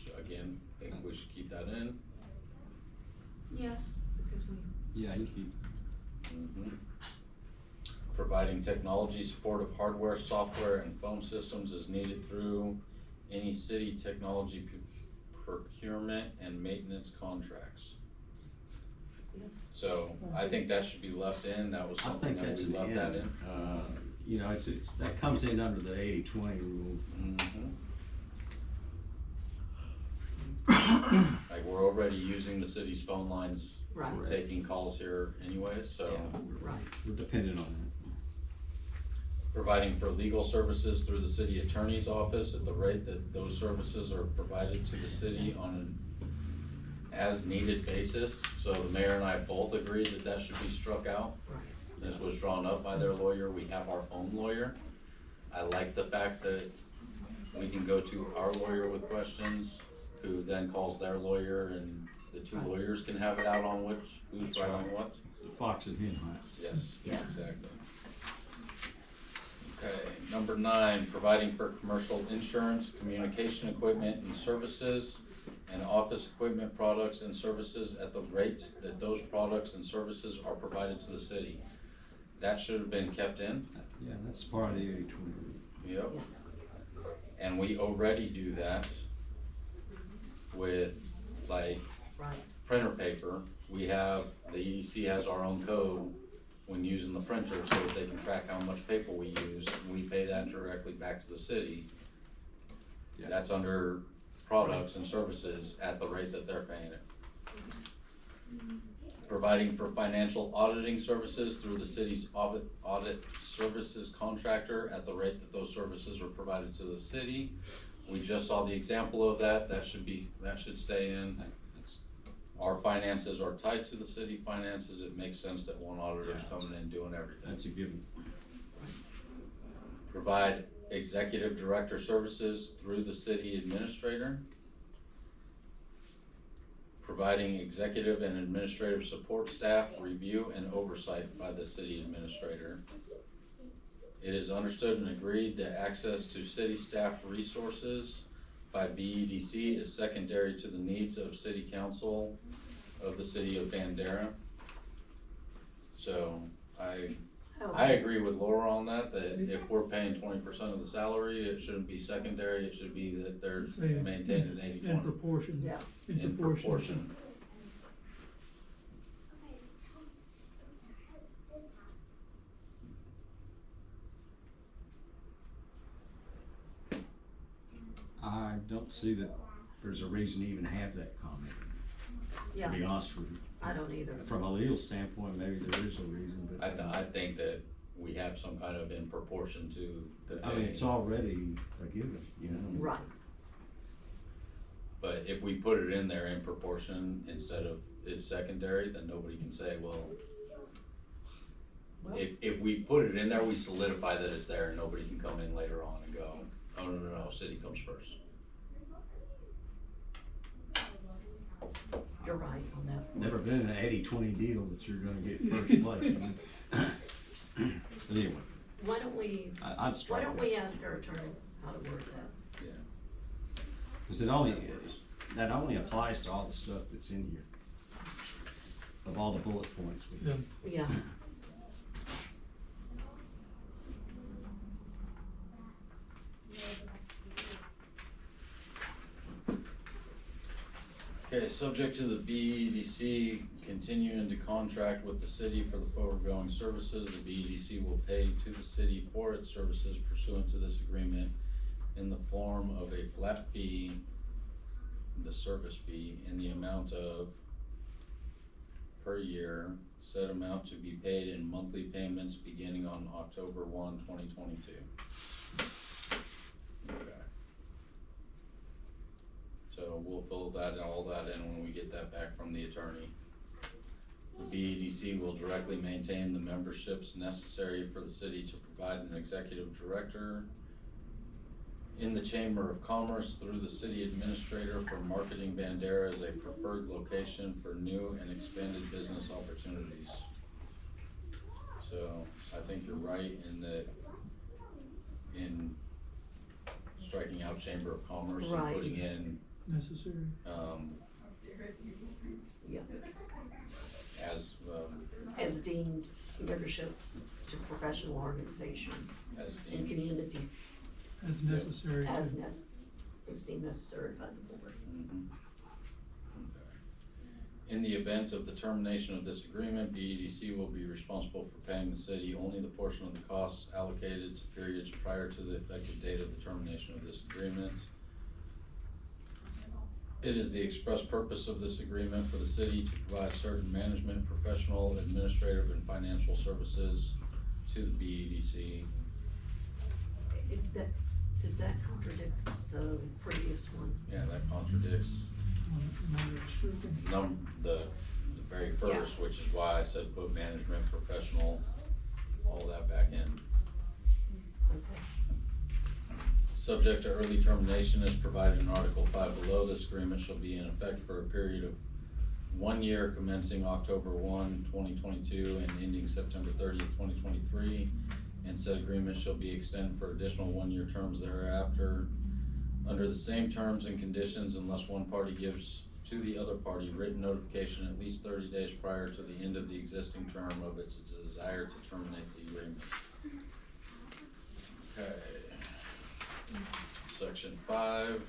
A: So again, I think we should keep that in.
B: Yes, because we,
E: Yeah, you keep.
A: Mhm. Providing technology support of hardware, software, and phone systems as needed through any city technology procurement and maintenance contracts.
B: yes.
A: So I think that should be left in. That was
E: I
A: something
E: think
A: that
E: that's
A: we
E: an
A: left that in.
E: You know, it's, that comes in under the 80-20 rule.
A: Mhm. Like, we're already using the city's phone lines,
B: Right.
A: we're taking calls here anyway, so.
E: Yeah,
B: Right.
E: we're dependent on that.
A: Providing for legal services through the city attorney's office at the rate that those services are provided to the city on an as-needed basis. So the mayor and I both agreed that that should be struck out.
B: Right.
A: This was drawn up by their lawyer, we have our own lawyer. I like the fact that we can go to our lawyer with questions, who then calls their lawyer, and the two lawyers can have it out on who's right on what.
E: It's a fox and hen hunt.
A: Yes,
B: Yes.
A: exactly. Okay, number 9, providing for commercial insurance, communication equipment and services, and office equipment, products and services at the rates that those products and services are provided to the city. That should have been kept in.
E: Yeah, that's part of the 80-20 rule.
A: Yep. And we already do that with, like,
B: Right.
A: printer paper. We have, the EDC has our own code when using the printer, so that they can track how much paper we use, and we pay that directly back to the city.
E: Yeah.
A: That's under products and services at the rate that they're paying it. Providing for financial auditing services through the city's audit services contractor at the rate that those services are provided to the city. We just saw the example of that. That should stay in.
E: That's,
A: Our finances are tied to the city finances. It makes sense that one auditor's
E: Yeah.
A: coming in doing everything.
E: that's a given.
A: Provide executive director services through the city administrator. providing executive and administrative support staff, review, and oversight by the city administrator. It is understood and agreed that access to city staff resources by BEDC is secondary to the needs of city council of the city of Bandera. So I agree with Laura on that if we're paying 20% of the salary, it shouldn't be secondary, it should be that they're maintained at 80/20.
D: In proportion.
B: Yeah.
A: In proportion.
E: I don't see that there's a reason to even have that comment,
B: Yeah,
E: to be honest with you.
B: I don't either.
E: From a legal standpoint, maybe there is a reason, but.
A: I think that we have some kind of in proportion to the pay.
E: I mean, it's already a given, you know?
B: Right.
A: But if we put it in there in proportion instead of is secondary, then nobody can say, well, if we put it in there, we solidify that it's there and nobody can come in later on and go, oh, no, city comes first.
B: You're right on that.
E: Never been an 80-20 deal that you're gonna get first place, you know? But anyway,
B: Why don't we,
E: I'd
B: why
E: strike
B: don't
E: that.
B: we ask our attorney how to word that?
A: Yeah.
E: Cause that only applies to all the stuff that's in here. Of all the bullet points.
D: Yeah.
B: Yeah.
A: Okay, subject to the BEDC continuing to contract with the city for the foregoing services, the BEDC will pay to the city for its services pursuant to this agreement in the form of a flat fee, the service fee, in the amount of per year, said amount to be paid in monthly payments beginning on October 1, 2022. Okay. So we'll fill all that in when we get that back from the attorney. The BEDC will directly maintain the memberships necessary for the city to provide an executive director in the Chamber of Commerce through the city administrator for marketing Bandera as a preferred location for new and expanded business opportunities. So I think you're right in that in striking out Chamber of Commerce
B: Right.
A: and putting in
D: Necessary.
B: Yeah.
A: as
B: As deemed memberships to professional organizations
A: as
B: and
A: deemed.
B: communities
D: As necessary.
B: as
D: to-
B: is deemed necessary by the board.
A: Mhm. Okay. In the event of the termination of this agreement, BEDC will be responsible for paying the city only the portion of the costs allocated to periods prior to the effective date of the termination of this agreement. It is the express purpose of this agreement for the city to provide certain management, professional, administrative, and financial services to the BEDC.
B: Did that contradict the previous one?
A: Yeah, that contradicts the very first, which is why I said put management, professional, all that back in.
B: Okay.
A: Subject to early termination as provided in Article 5 below, this agreement shall be in effect for a period of 1 year commencing October 1, 2022 and ending September 30th, 2023. And said agreement shall be extended for additional 1-year terms thereafter under the same terms and conditions unless one party gives to the other party written notification at least 30 days prior to the end of the existing term of its desire to terminate the agreement. Okay. Section 5.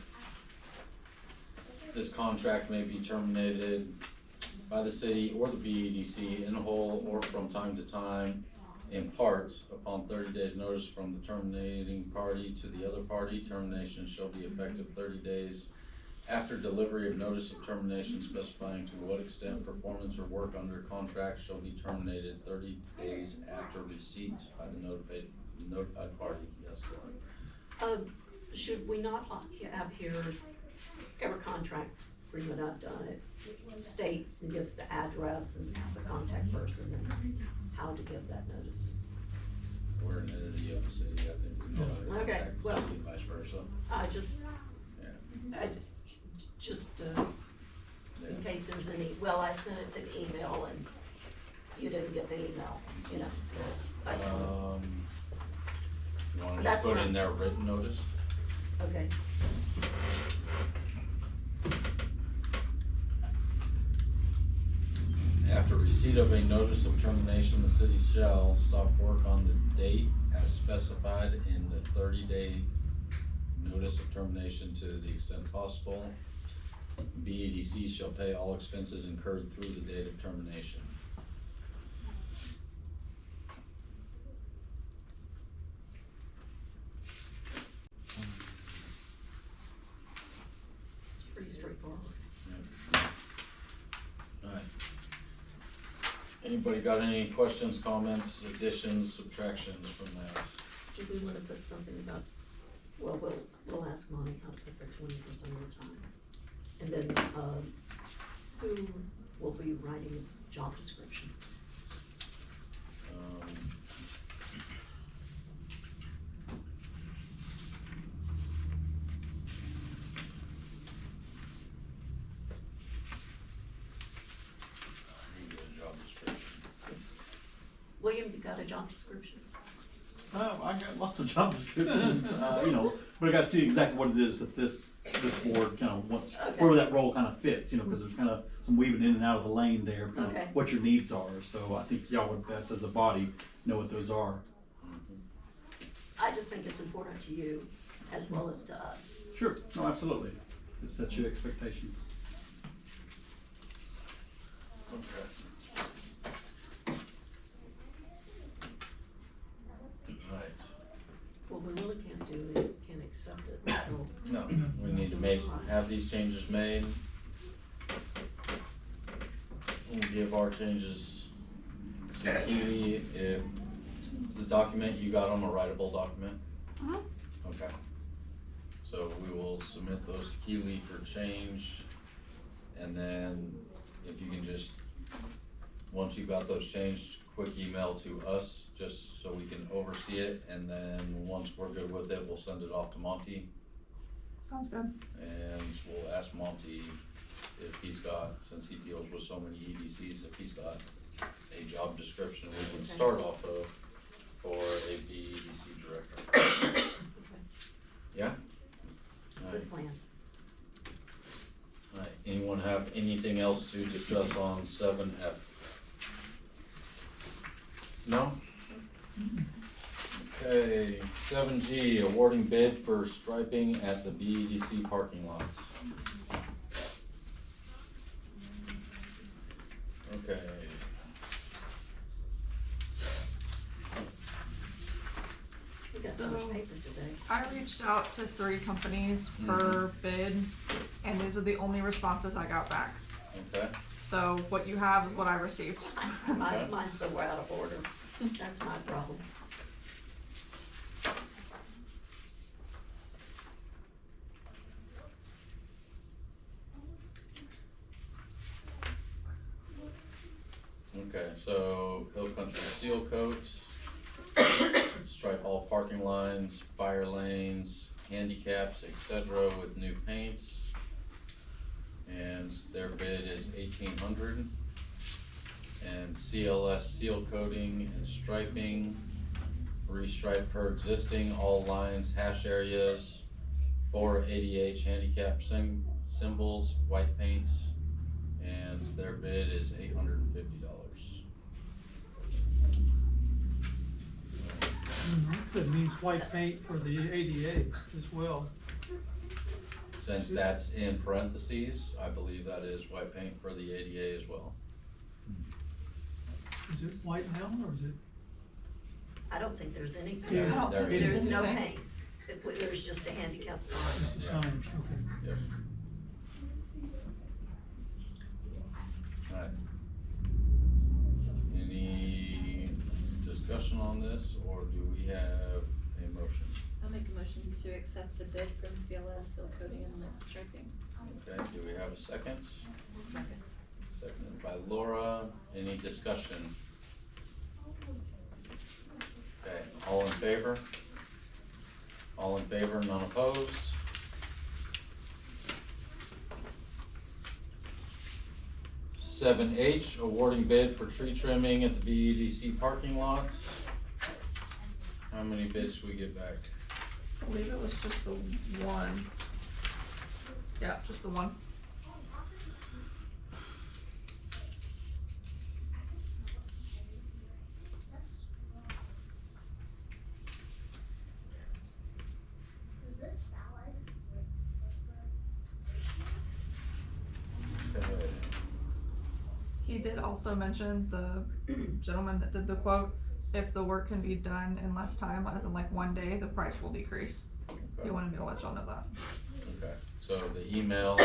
A: This contract may be terminated by the city or the BEDC in whole or from time to time in part upon 30 days notice from the terminating party to the other party. Termination shall be effective 30 days after delivery of notice of termination specifying to what extent performance or work under contract shall be terminated 30 days after receipt by the notified party. Yes, Lauren.
B: Should we not have here, every contract agreement I've done, it states and gives the address and the contact person and how to give that notice?
A: We're an entity of the city, I think we know how to
B: Okay,
A: contact the
B: well-
A: city, vice versa.
B: I just,
A: Yeah.
B: in case there's any, well, I sent it to the email and you didn't get the email, you know. I saw it.
A: You wanna just
B: That's
A: put
B: what
A: in
B: I'm-
A: there written notice?
B: Okay.
A: After receipt of a notice of termination, the city shall stop work on the date as specified in the 30-day notice of termination to the extent possible. BEDC shall pay all expenses incurred through the date of termination.
B: It's pretty straightforward.
A: Alright. Anybody got any questions, comments, additions, subtractions from that?
B: Do we wanna put something about, well, we'll ask Monty how to put the 20% of the time. And then, who will be writing the job description?
A: I need a job description.
B: William, you got a job description?
M: I got lots of job descriptions, you know, but I gotta see exactly what it is that this board kind of wants,
B: Okay.
M: where that role kind of fits, you know, because there's kind of some weaving in and out of the lane there, kind
B: Okay.
M: of what your needs are, so I think y'all would best as a body know what those are.
B: I just think it's important to you as well as to us.
M: Sure, no, absolutely, it sets your expectations.
A: Okay. Alright.
B: What we really can't do is can't accept it until.
A: No, we need to have these changes made. We'll give our changes to Keely. If the document you got them a writable document? Okay. So we will submit those to Keely for change. And then if you can just, once you got those changed, quick email to us, just so we can oversee it. And then once we're good with it, we'll send it off to Monty.
C: Sounds good.
A: And we'll ask Monty if he's got, since he deals with so many EDCs, if he's got a job description we can start off of for a BEDC director.
B: Okay.
A: Yeah? Alright,
B: Good plan.
A: alright, anyone have anything else to discuss on 7F? No? Okay, 7G, awarding bid for striping at the BEDC parking lots. Okay.
B: We got so much paper today.
C: I reached out to 3 companies per bid, and these are the only responses I got back.
A: Okay,
C: So what you have is what I received.
B: Mine's so out of order. That's my problem.
A: okay, so Hill Country seal coats, stripe all parking lines, fire lanes, handicaps, etc. with new paints. And their bid is 1,800. And CLS seal coating and striping, restripe per existing, all lines, hash areas, 4 ADH handicap symbols, white paints, and their bid is $850.
D: That means white paint for the ADA as well.
A: Since that's in parentheses, I believe that is white paint for the ADA as well.
D: Is it white now, or is it?
B: I don't think there's any,
D: Yeah,
A: there it
B: there's
A: is.
B: no paint. There's just a handicap sign.
D: Just a
A: Yeah.
D: sign, okay.
A: Yep. Alright. Any discussion on this, or do we have a motion?
C: I'll make a motion to accept the bid from CLS seal coating and striping.
A: Okay, do we have a second?
B: Second.
A: Seconded by Laura. Any discussion? Okay, all in favor? All in favor, none opposed? 7H, awarding bid for tree trimming at the BEDC parking lots. How many bids did we get back?
C: I believe it was just the one. Yeah, just the one.
A: Okay.
C: He did also mention, the gentleman that did the quote, if the work can be done in less time, as in like one day, the price will decrease. He wanted me to let y'all know that.
A: Okay, so the email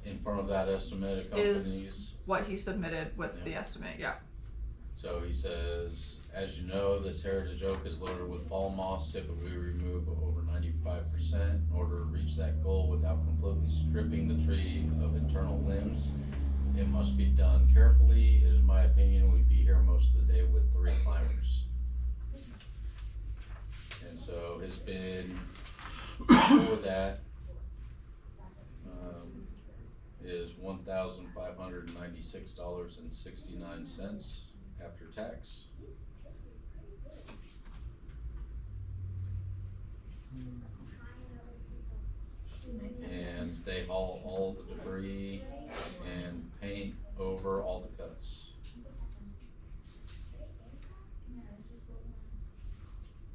A: in front of that estimate
C: Is
A: accompanies.
C: what he submitted with the estimate, yeah.
A: So he says, as you know, this heritage oak is loaded with fall moss, typically remove over 95% in order to reach that goal without completely stripping the tree of internal limbs. It must be done carefully. It is my opinion we'd be here most of the day with 3 climbers. And so his bid for that is $1,596.69 after tax. And they haul all the debris and paint over all the cuts.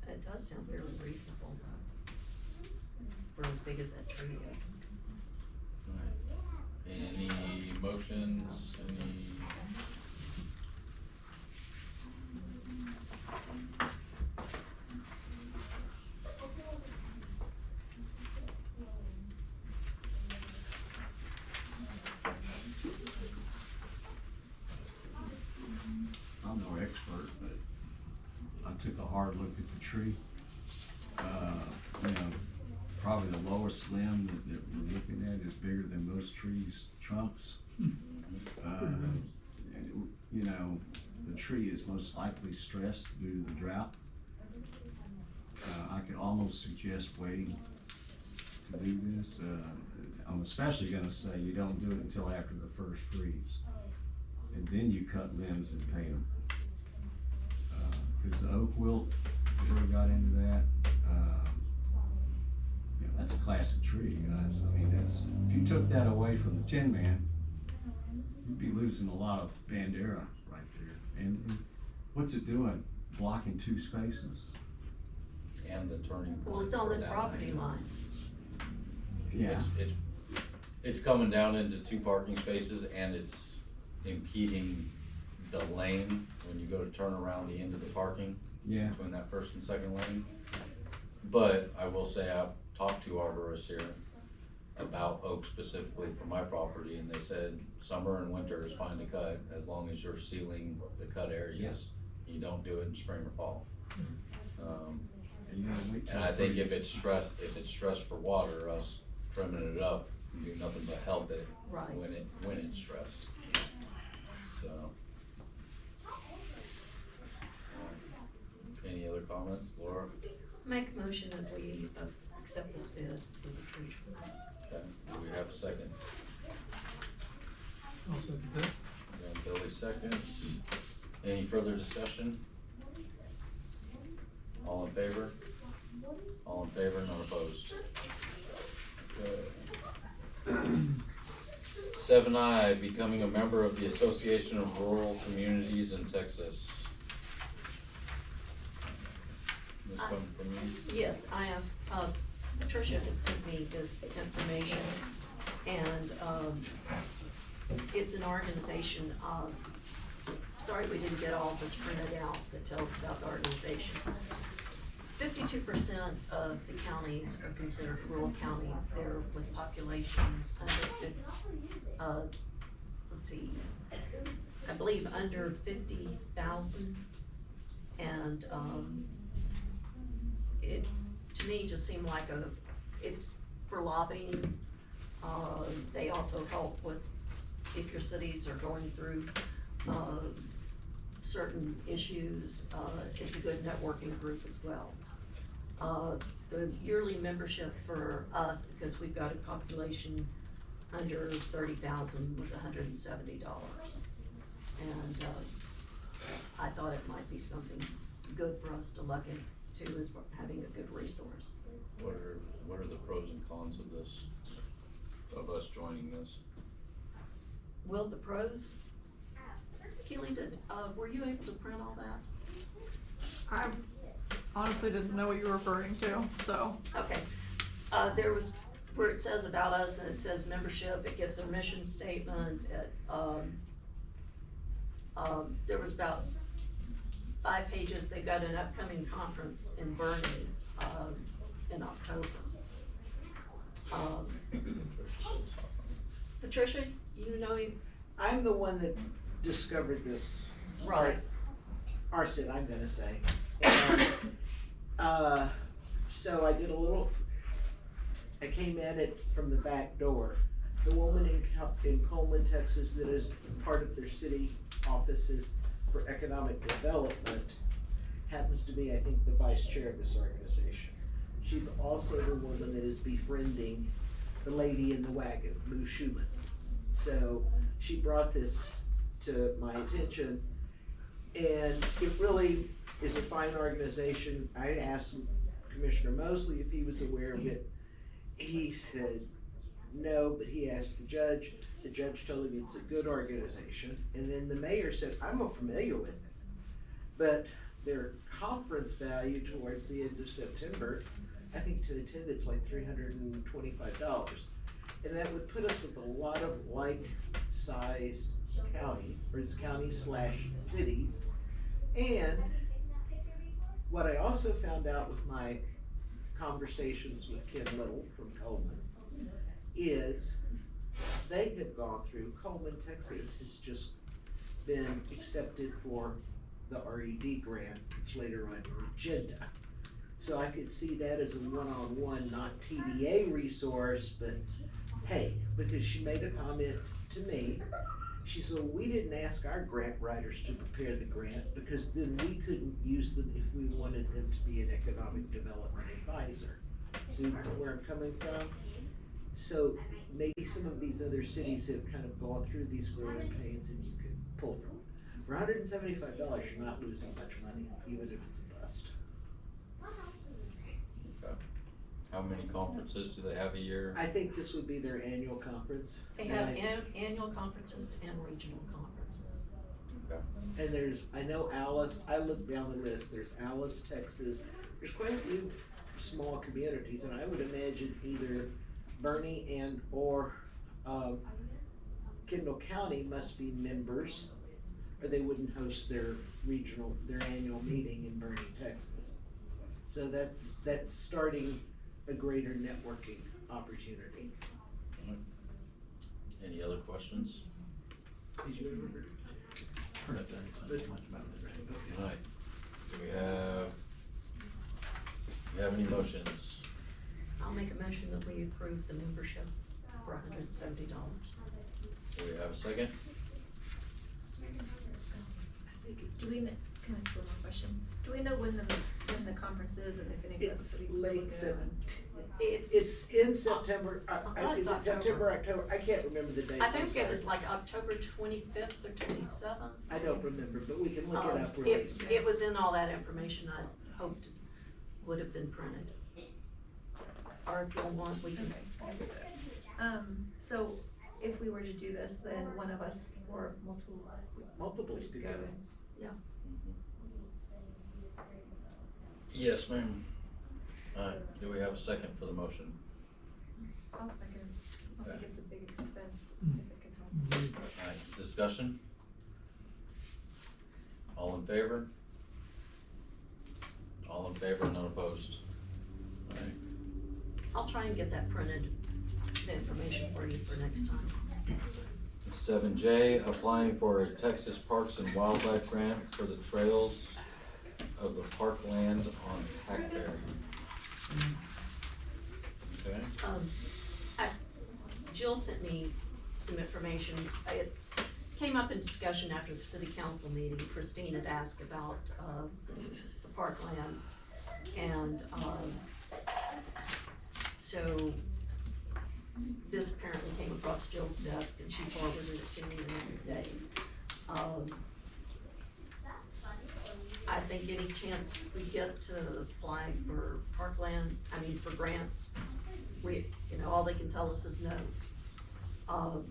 B: It does sound fairly reasonable for as big as that tree is.
A: Any motions, any?
E: I'm no expert, but I took a hard look at the tree. You know, probably the lowest limb that we're looking at is bigger than most trees' trunks. And, you know, the tree is most likely stressed due to the drought. I could almost suggest waiting to do this. I'm especially gonna say you don't do it until after the first freeze. And then you cut limbs and paint them. Cause the oak wilt, if you ever got into that, you know, that's a classic tree, guys. I mean, if you took that away from the Tin Man, you'd be losing a lot of Bandera right there. And what's it doing? Blocking 2 spaces.
A: And the turning point.
B: Well, it's on
A: for
B: the
A: that
B: property
A: lane.
B: line.
E: Yeah.
A: It's coming down into 2 parking spaces and it's impeding the lane when you go to turn around the end of the parking.
E: Yeah.
A: Between that first and second lane. But I will say I've talked to arborists here about oak specifically for my property, and they said summer and winter is fine to cut as long as you're sealing the cut areas. You don't do it in spring or fall. And I think if it's stressed for water, us trimming it up, do nothing but help it
B: Right.
A: when it's stressed. So. Any other comments, Laura?
B: Make a motion that we accept this bid for the tree trimming.
A: Okay, do we have a second?
D: I'll second that.
A: And Billy seconds. Any further discussion? All in favor? All in favor, none opposed. Okay. 7I, becoming a member of the Association of Rural Communities in Texas. This come from you?
B: Yes, I asked, Patricia had sent me this information, and, it's an organization, sorry we didn't get all this printed out that tells about the organization. 52% of the counties are considered rural counties. They're with populations under, let's see, I believe under 50,000. And, it, to me, just seemed like it's for lobbying. They also help with, if your cities are going through, certain issues, it's a good networking group as well. The yearly membership for us, because we've got a population under 30,000 was $170. And, I thought it might be something good for us to look into as having a good resource.
A: What are the pros and cons of this, of us joining this?
B: Well, the pros, Keely, were you able to print all that?
C: I honestly didn't know what you were referring to, so.
B: Okay, there was, where it says about us, and it says membership, it gives a mission statement, there was about 5 pages. They've got an upcoming conference in Bernie, in October. Patricia, you know him?
N: I'm the one that discovered this.
B: Right.
N: Arson, I'm gonna say. And, so I did I came at it from the back door. The woman in Coleman, Texas, that is part of their city offices for economic development happens to be, I think, the vice chair of this organization. She's also the woman that is befriending the lady in the wagon, Lou Schumann. So she brought this to my attention, and it really is a fine organization. I asked Commissioner Mosley if he was aware of it. He said no, but he asked the judge. The judge told him it's a good organization, and then the mayor said, I'm not familiar with it. But their conference value towards the end of September, I think to attend it's like $325. And that would put us with a lot of like-sized counties/cities. And what I also found out with my conversations with Ken Little from Coleman is they have gone through, Coleman, Texas has just been accepted for the RED grant, it's later on your agenda. So I could see that as a one-on-one, not TDA resource, but hey, because she made a comment to me. She said, we didn't ask our grant writers to prepare the grant because then we couldn't use them if we wanted them to be an economic development advisor. See where I'm coming from? So maybe some of these other cities have kind of gone through these growing pains and you can pull from them. For $175, you're not losing much money, even if it's a bust.
A: Okay. How many conferences do they have a year?
N: I think this would be their annual conference.
B: They have annual conferences and regional conferences.
A: Okay.
N: And I know Alice, I looked down the list, there's Alice, Texas, there's quite a few small communities, and I would imagine either Bernie and or Kendall County must be members, or they wouldn't host their annual meeting in Bernie, Texas. So that's starting a greater networking opportunity.
A: Any other questions?
N: Did you ever?
M: Heard that, much about it.
A: All right. Do we have any motions?
B: I'll make a motion that we approve the membership for $170.
A: Do we have a second?
J: Do we know, can I ask one more question? Do we know when the conference is and if any of us
N: It's
J: will be
N: late
J: able to go?
N: September.
B: It's
N: It's in September,
B: it's
N: is it
B: October.
N: September, October? I can't remember the dates.
B: I
N: I'm
B: think it
N: sorry.
B: was like October 25th or 27th.
N: I don't remember, but we can look it up really soon.
B: It was in all that information I hoped would have been printed. Or if you want, we can.
J: So if we were to do this, then one of us or
N: Multiples could go.
B: Yeah.
A: Yes, ma'am. Alright, do we have a second for the motion?
J: I'll second. I
A: Okay.
J: think it's a big expense if it can help.
A: Alright, discussion? All in favor? All in favor, none opposed? Alright,
B: I'll try and get that printed, the information for you for next time.
A: 7J, applying for a Texas Parks and Wildlife grant for the trails of the parkland on Hackberry. Okay,
B: Jill sent me some information. It came up in discussion after the city council meeting. Christine had asked about, the parkland. And, so this apparently came across Jill's desk and she forwarded it to me the next day. I think any chance we get to apply for parkland, for grants, all they can tell us is no.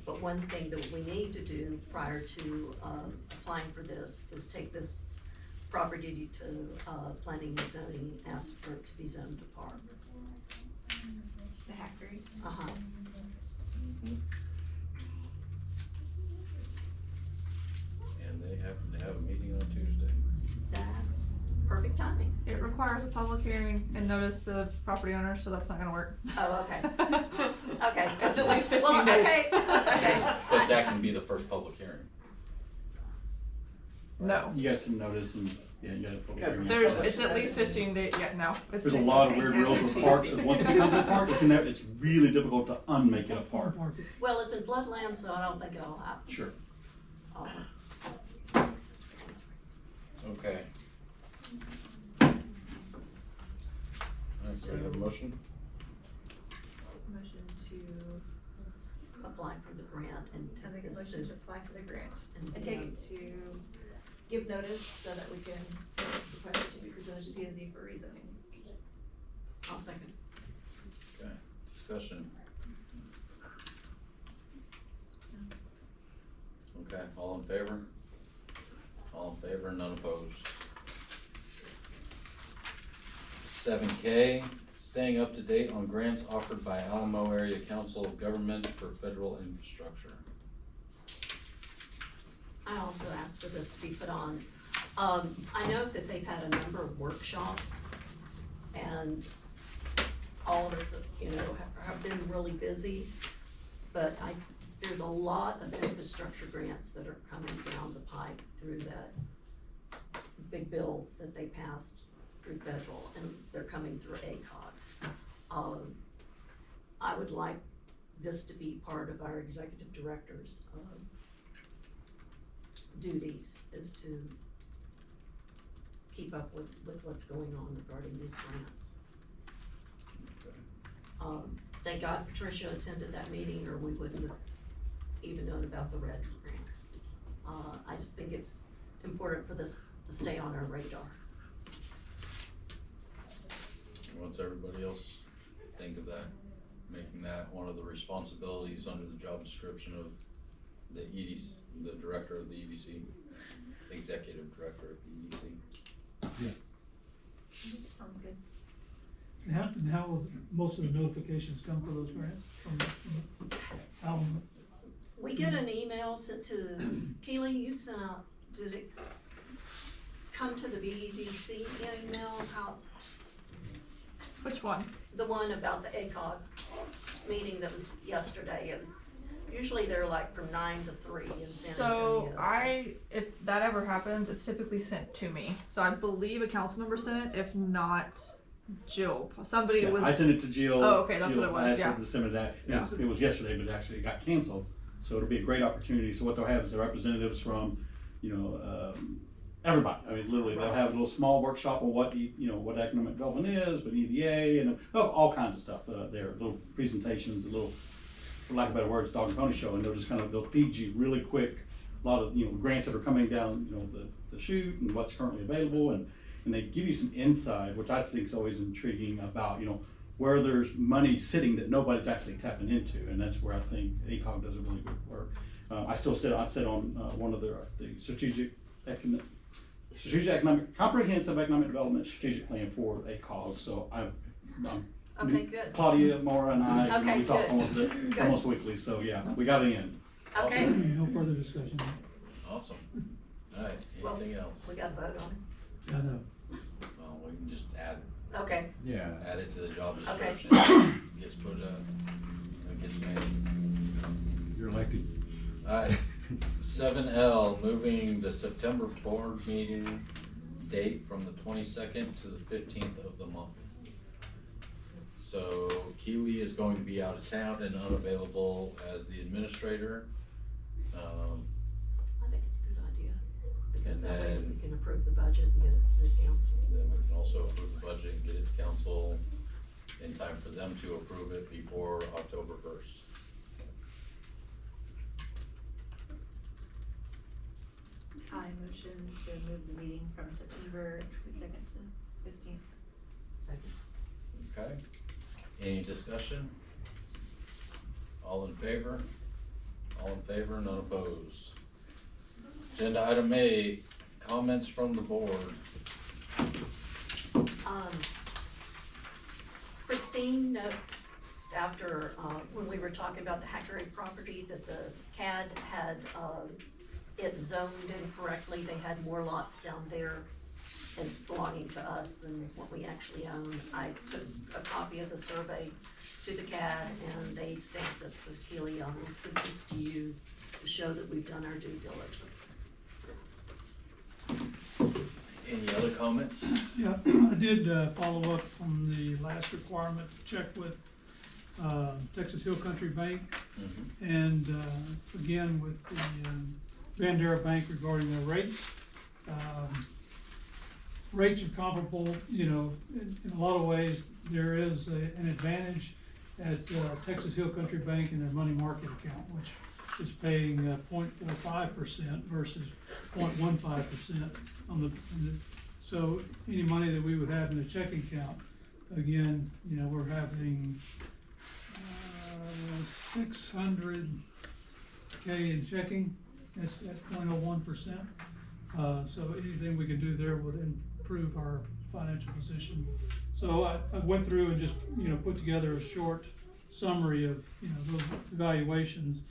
B: But one thing that we need to do prior to, applying for this is take this property to, planning and zoning, ask for it to be zoned to park.
J: The Hackberries.
B: Uh-huh.
A: And they happen to have a meeting on Tuesday.
B: That's perfect timing.
C: It requires a public hearing and notice of property owners, so that's not gonna work.
B: Oh, okay. Okay.
C: It's at least 15
B: Well,
C: days.
B: okay, okay.
A: But that can be the first public hearing.
C: No.
M: You guys can notice and, yeah, you gotta public hearing.
C: It's at least 15 days, yeah, no. It's
M: There's a lot of weird rules with parks, and once it becomes a park, it's really difficult to unmake it a park.
B: Well, it's in floodland, so I don't think it'll happen.
M: Sure.
A: Okay. Okay, have a motion?
J: Motion to,
B: Apply for the grant and
J: I make
B: take
J: a
B: this
J: motion to
B: to,
J: apply for the grant
B: and
J: and take it to give notice so that we can request it to be presented to P and Z for rezoning.
B: I'll second.
A: Okay, discussion. Okay, all in favor? All in favor, none opposed. 7K, staying up to date on grants offered by Alamo Area Council of Governments for federal infrastructure.
B: I also asked for this to be put on. I know that they've had a number of workshops and all of us, have been really busy, but there's a lot of infrastructure grants that are coming down the pipe through that big bill that they passed through federal, and they're coming through ACOG. I would like this to be part of our executive director's, duties, is to keep up with what's going on regarding these grants. Thank God Patricia attended that meeting, or we wouldn't have even known about the red grant. I just think it's important for this to stay on our radar.
A: What's everybody else think of that? Making that one of the responsibilities under the job description of the EDC, the director of the EDC, executive director of the EDC.
E: Yeah.
J: Sounds good.
D: And how will most of the notifications come for those grants? How,
B: We get an email sent to, Keely, you sent out, did it come to the BEDC email?
C: Which one?
B: The one about the ACOG meeting that was yesterday. It was, usually they're like from 9 to 3 in San Antonio.
C: So if that ever happens, it's typically sent to me. So I believe a council member sent it, if not Jill. Somebody
M: Yeah,
C: was.
M: I sent it to Jill.
C: Oh, okay, that's
M: Jill,
C: what it was,
M: I asked
C: yeah.
M: her to send it that.
C: Yeah.
M: It was yesterday, but actually it got canceled. So it'll be a great opportunity. So what they'll have is the representatives from, everybody. I mean, literally, they'll have a little small workshop on what what economic development is, but EDA, and all kinds of stuff there. Little presentations, a little, for lack of better words, dog and pony show, and they'll feed you really quick a lot of grants that are coming down the chute and what's currently available, and they give you some insight, which I think is always intriguing about where there's money sitting that nobody's actually tapping into, and that's where I think ACOG does a really good work. I sit on one of the comprehensive economic development strategic plan for ACOG. So
B: Okay, good.
M: Claudia, Maura, and I,
B: Okay,
M: we talk
B: good.
M: almost weekly. So yeah, we got it in.
B: Okay.
D: no further discussion?
A: Awesome. All right, anything else?
B: We got a vote on it.
D: I know.
A: Well, we can just add
B: Okay.
E: Yeah.
A: it to the job
B: Okay.
A: description. Gets put it gets made.
E: You're elected.
A: Alright, 7L, moving the September board meeting date from the 22nd to the 15th of the month. So Keely is going to be out of town and unavailable as the administrator.
B: I think it's a good idea, because
A: And
B: that way
A: then-
B: we can approve the budget and get it to city council.
A: Then we can also approve the budget and get it to council. in time for them to approve it before October 1st.
J: I motion to move the meeting from September 22nd to 15th.
L: Second.
A: Okay, any discussion? All in favor? All in favor, none opposed. Agenda item A, comments from the board.
B: Christine noticed after, when we were talking about the Hackeray property, that the CAD had, it zoned incorrectly. They had more lots down there as belonging to us than what we actually own. I took a copy of the survey to the CAD and they stamped it, so Keely, I'll give this to you to show that we've done our due diligence.
A: Any other comments?
D: Yeah, I did follow up from the last requirement to check with Texas Hill Country Bank. And again, with the Bandera Bank regarding their rates. Rates are comparable, you know, in a lot of ways. There is an advantage at Texas Hill Country Bank in their money market account, which is paying 0.45% versus 0.15% on the, so any money that we would have in a checking account, again, you know, we're having 600K in checking, that's at 0.01%. So anything we can do there would improve our financial position. So I went through and just, you know, put together a short summary of, you know, those evaluations,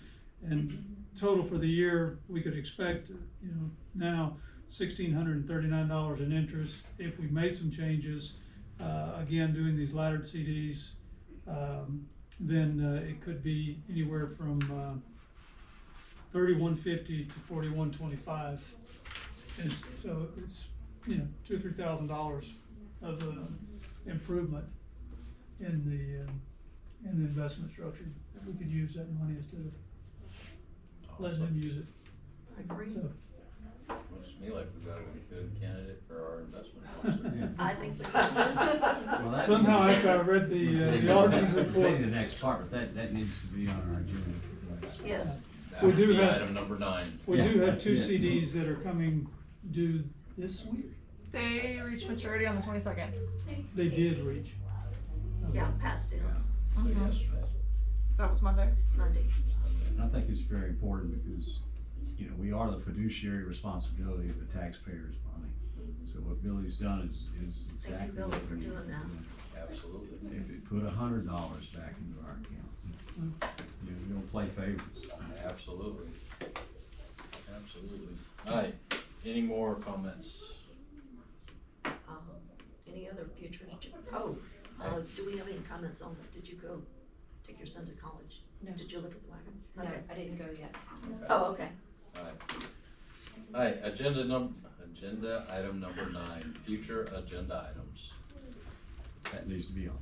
D: and total for the year, we could expect, you know, now $1,639 in interest. If we made some changes, again, doing these laddered CDs, then it could be anywhere from $3,150 to $4,125. And so it's, you know, $2,000 or $3,000 of improvement in the investment structure. That we could use that money instead of letting them use it.
B: I agree.
D: So,
A: Looks to me like we've got a good candidate for our investment officer.
B: I think we do too.
E: Well, that
D: somehow
E: needs-
D: after I read the auditor's report.
E: Maybe the next part, but that needs to be on our agenda.
B: Yes.
A: That
D: We
A: would
D: do
A: be
D: have-
A: item number 9.
D: We
E: Yeah,
D: do have
E: that's
D: 2
E: it.
D: CDs that are coming due this week.
C: They reach maturity on the 22nd.
D: They did reach.
B: Yeah, past tense,
A: Yesterday.
C: That was Monday.
B: Monday.
E: And I think it's very important because, you know, we are the fiduciary responsibility of the taxpayers' money. So what Billy's done is
B: Thank
E: exactly
B: you, Billy,
E: what
B: for
E: we need.
B: doing that.
A: Absolutely.
E: If it put $100 back into our account, you know, we don't play favorites.
A: Absolutely. Absolutely. Alright, any more comments?
B: Any other future, do we have any comments on, did you go take your son to college?
J: No.
B: Did you look at the wagon?
J: No,
B: Okay.
J: I didn't go yet.
B: Oh, okay.
A: Alright, agenda item number 9, future agenda items.
E: That needs to be on.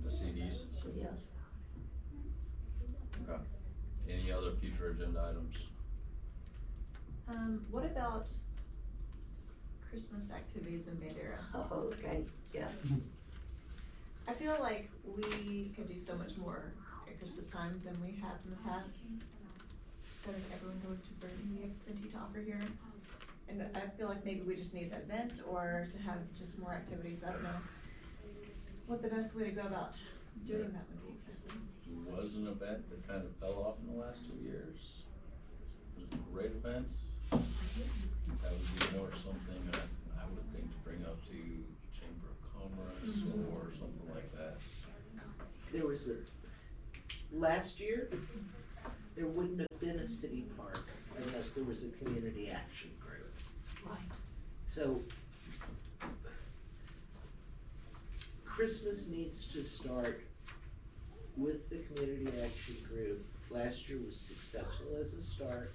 A: The CDs.
B: Yes.
A: Okay. Any other future agenda items?
J: What about Christmas activities in Bandera?
B: Oh, okay, yes.
J: I feel like we could do so much more at Christmas time than we have in the past. Instead of everyone going to Burton, we have plenty to offer here. And I feel like maybe we just need an event or to have just more activities. I don't know what the best way to go about doing that would be exactly.
A: Was an event that kind of fell off in the last 2 years. It was great events. That would be more something that I would think to bring up to Chamber of Commerce or something like that.
N: There was last year, there wouldn't have been a city park unless there was a community action group.
B: Right.
N: So Christmas needs to start with the community action group. Last year was successful as a start.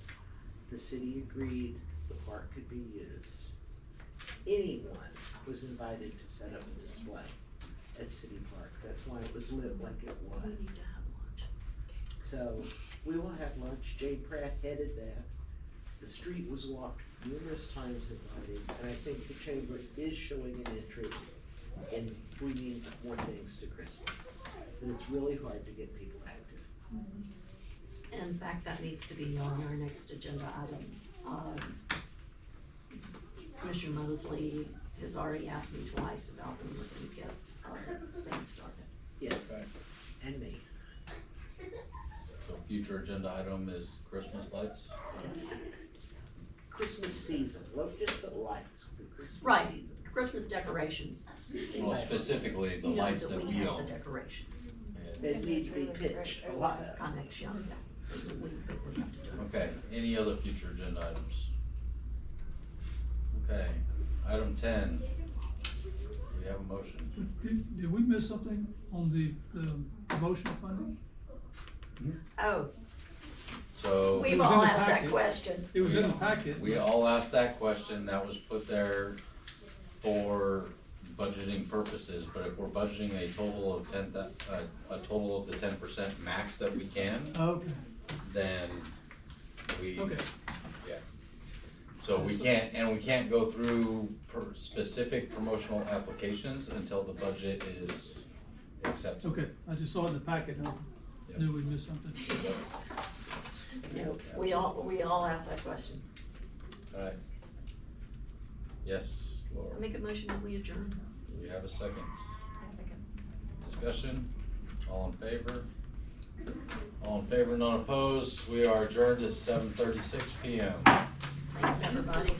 N: The city agreed the park could be used. Anyone was invited to set up a display at City Park. That's why it was lit like it was.
B: We need to have lunch.
N: So we will have lunch. Jay Pratt headed that. The street was walked numerous times invited, and I think the chamber is showing an interest and we need more things to Christmas. And it's really hard to get people active.
B: In fact, that needs to be on our next agenda item. Commissioner Mosley has already asked me twice about when we're gonna get, things started.
N: Yes,
A: Okay.
N: and me.
A: So future agenda item is Christmas lights?
N: Christmas season, well, just the lights for Christmas
B: Right,
N: season.
B: Christmas decorations.
A: Well, specifically the
B: You know
A: lights that we
B: have
A: own.
B: the decorations.
N: They need to be pitched, a lot of.
B: Connection, yeah. We have to do it.
A: Okay, any other future agenda items? Okay, item 10. Do we have a motion?
D: Did we miss something on the promotional funding?
B: Oh,
A: So.
B: we've
D: It was
B: all
D: in the
B: asked that
D: packet.
B: question.
D: It was in the packet.
A: We all asked that question, that was put there for budgeting purposes, but if we're budgeting a total of a total of the 10% max that we can,
D: Okay,
A: then we.
D: okay.
A: Yeah. So we can't go through specific promotional applications until the budget is accepted.
D: Okay, I just saw it in the packet, I
A: Yep.
D: knew we missed something.
B: You know, we all ask that question.
A: Alright. Yes, Laura,
B: I make a motion that we adjourn.
A: do we have a second?
J: I second.
A: Discussion, all in favor? All in favor, none opposed, we are adjourned at 7:36 PM.
B: Thanks, everybody.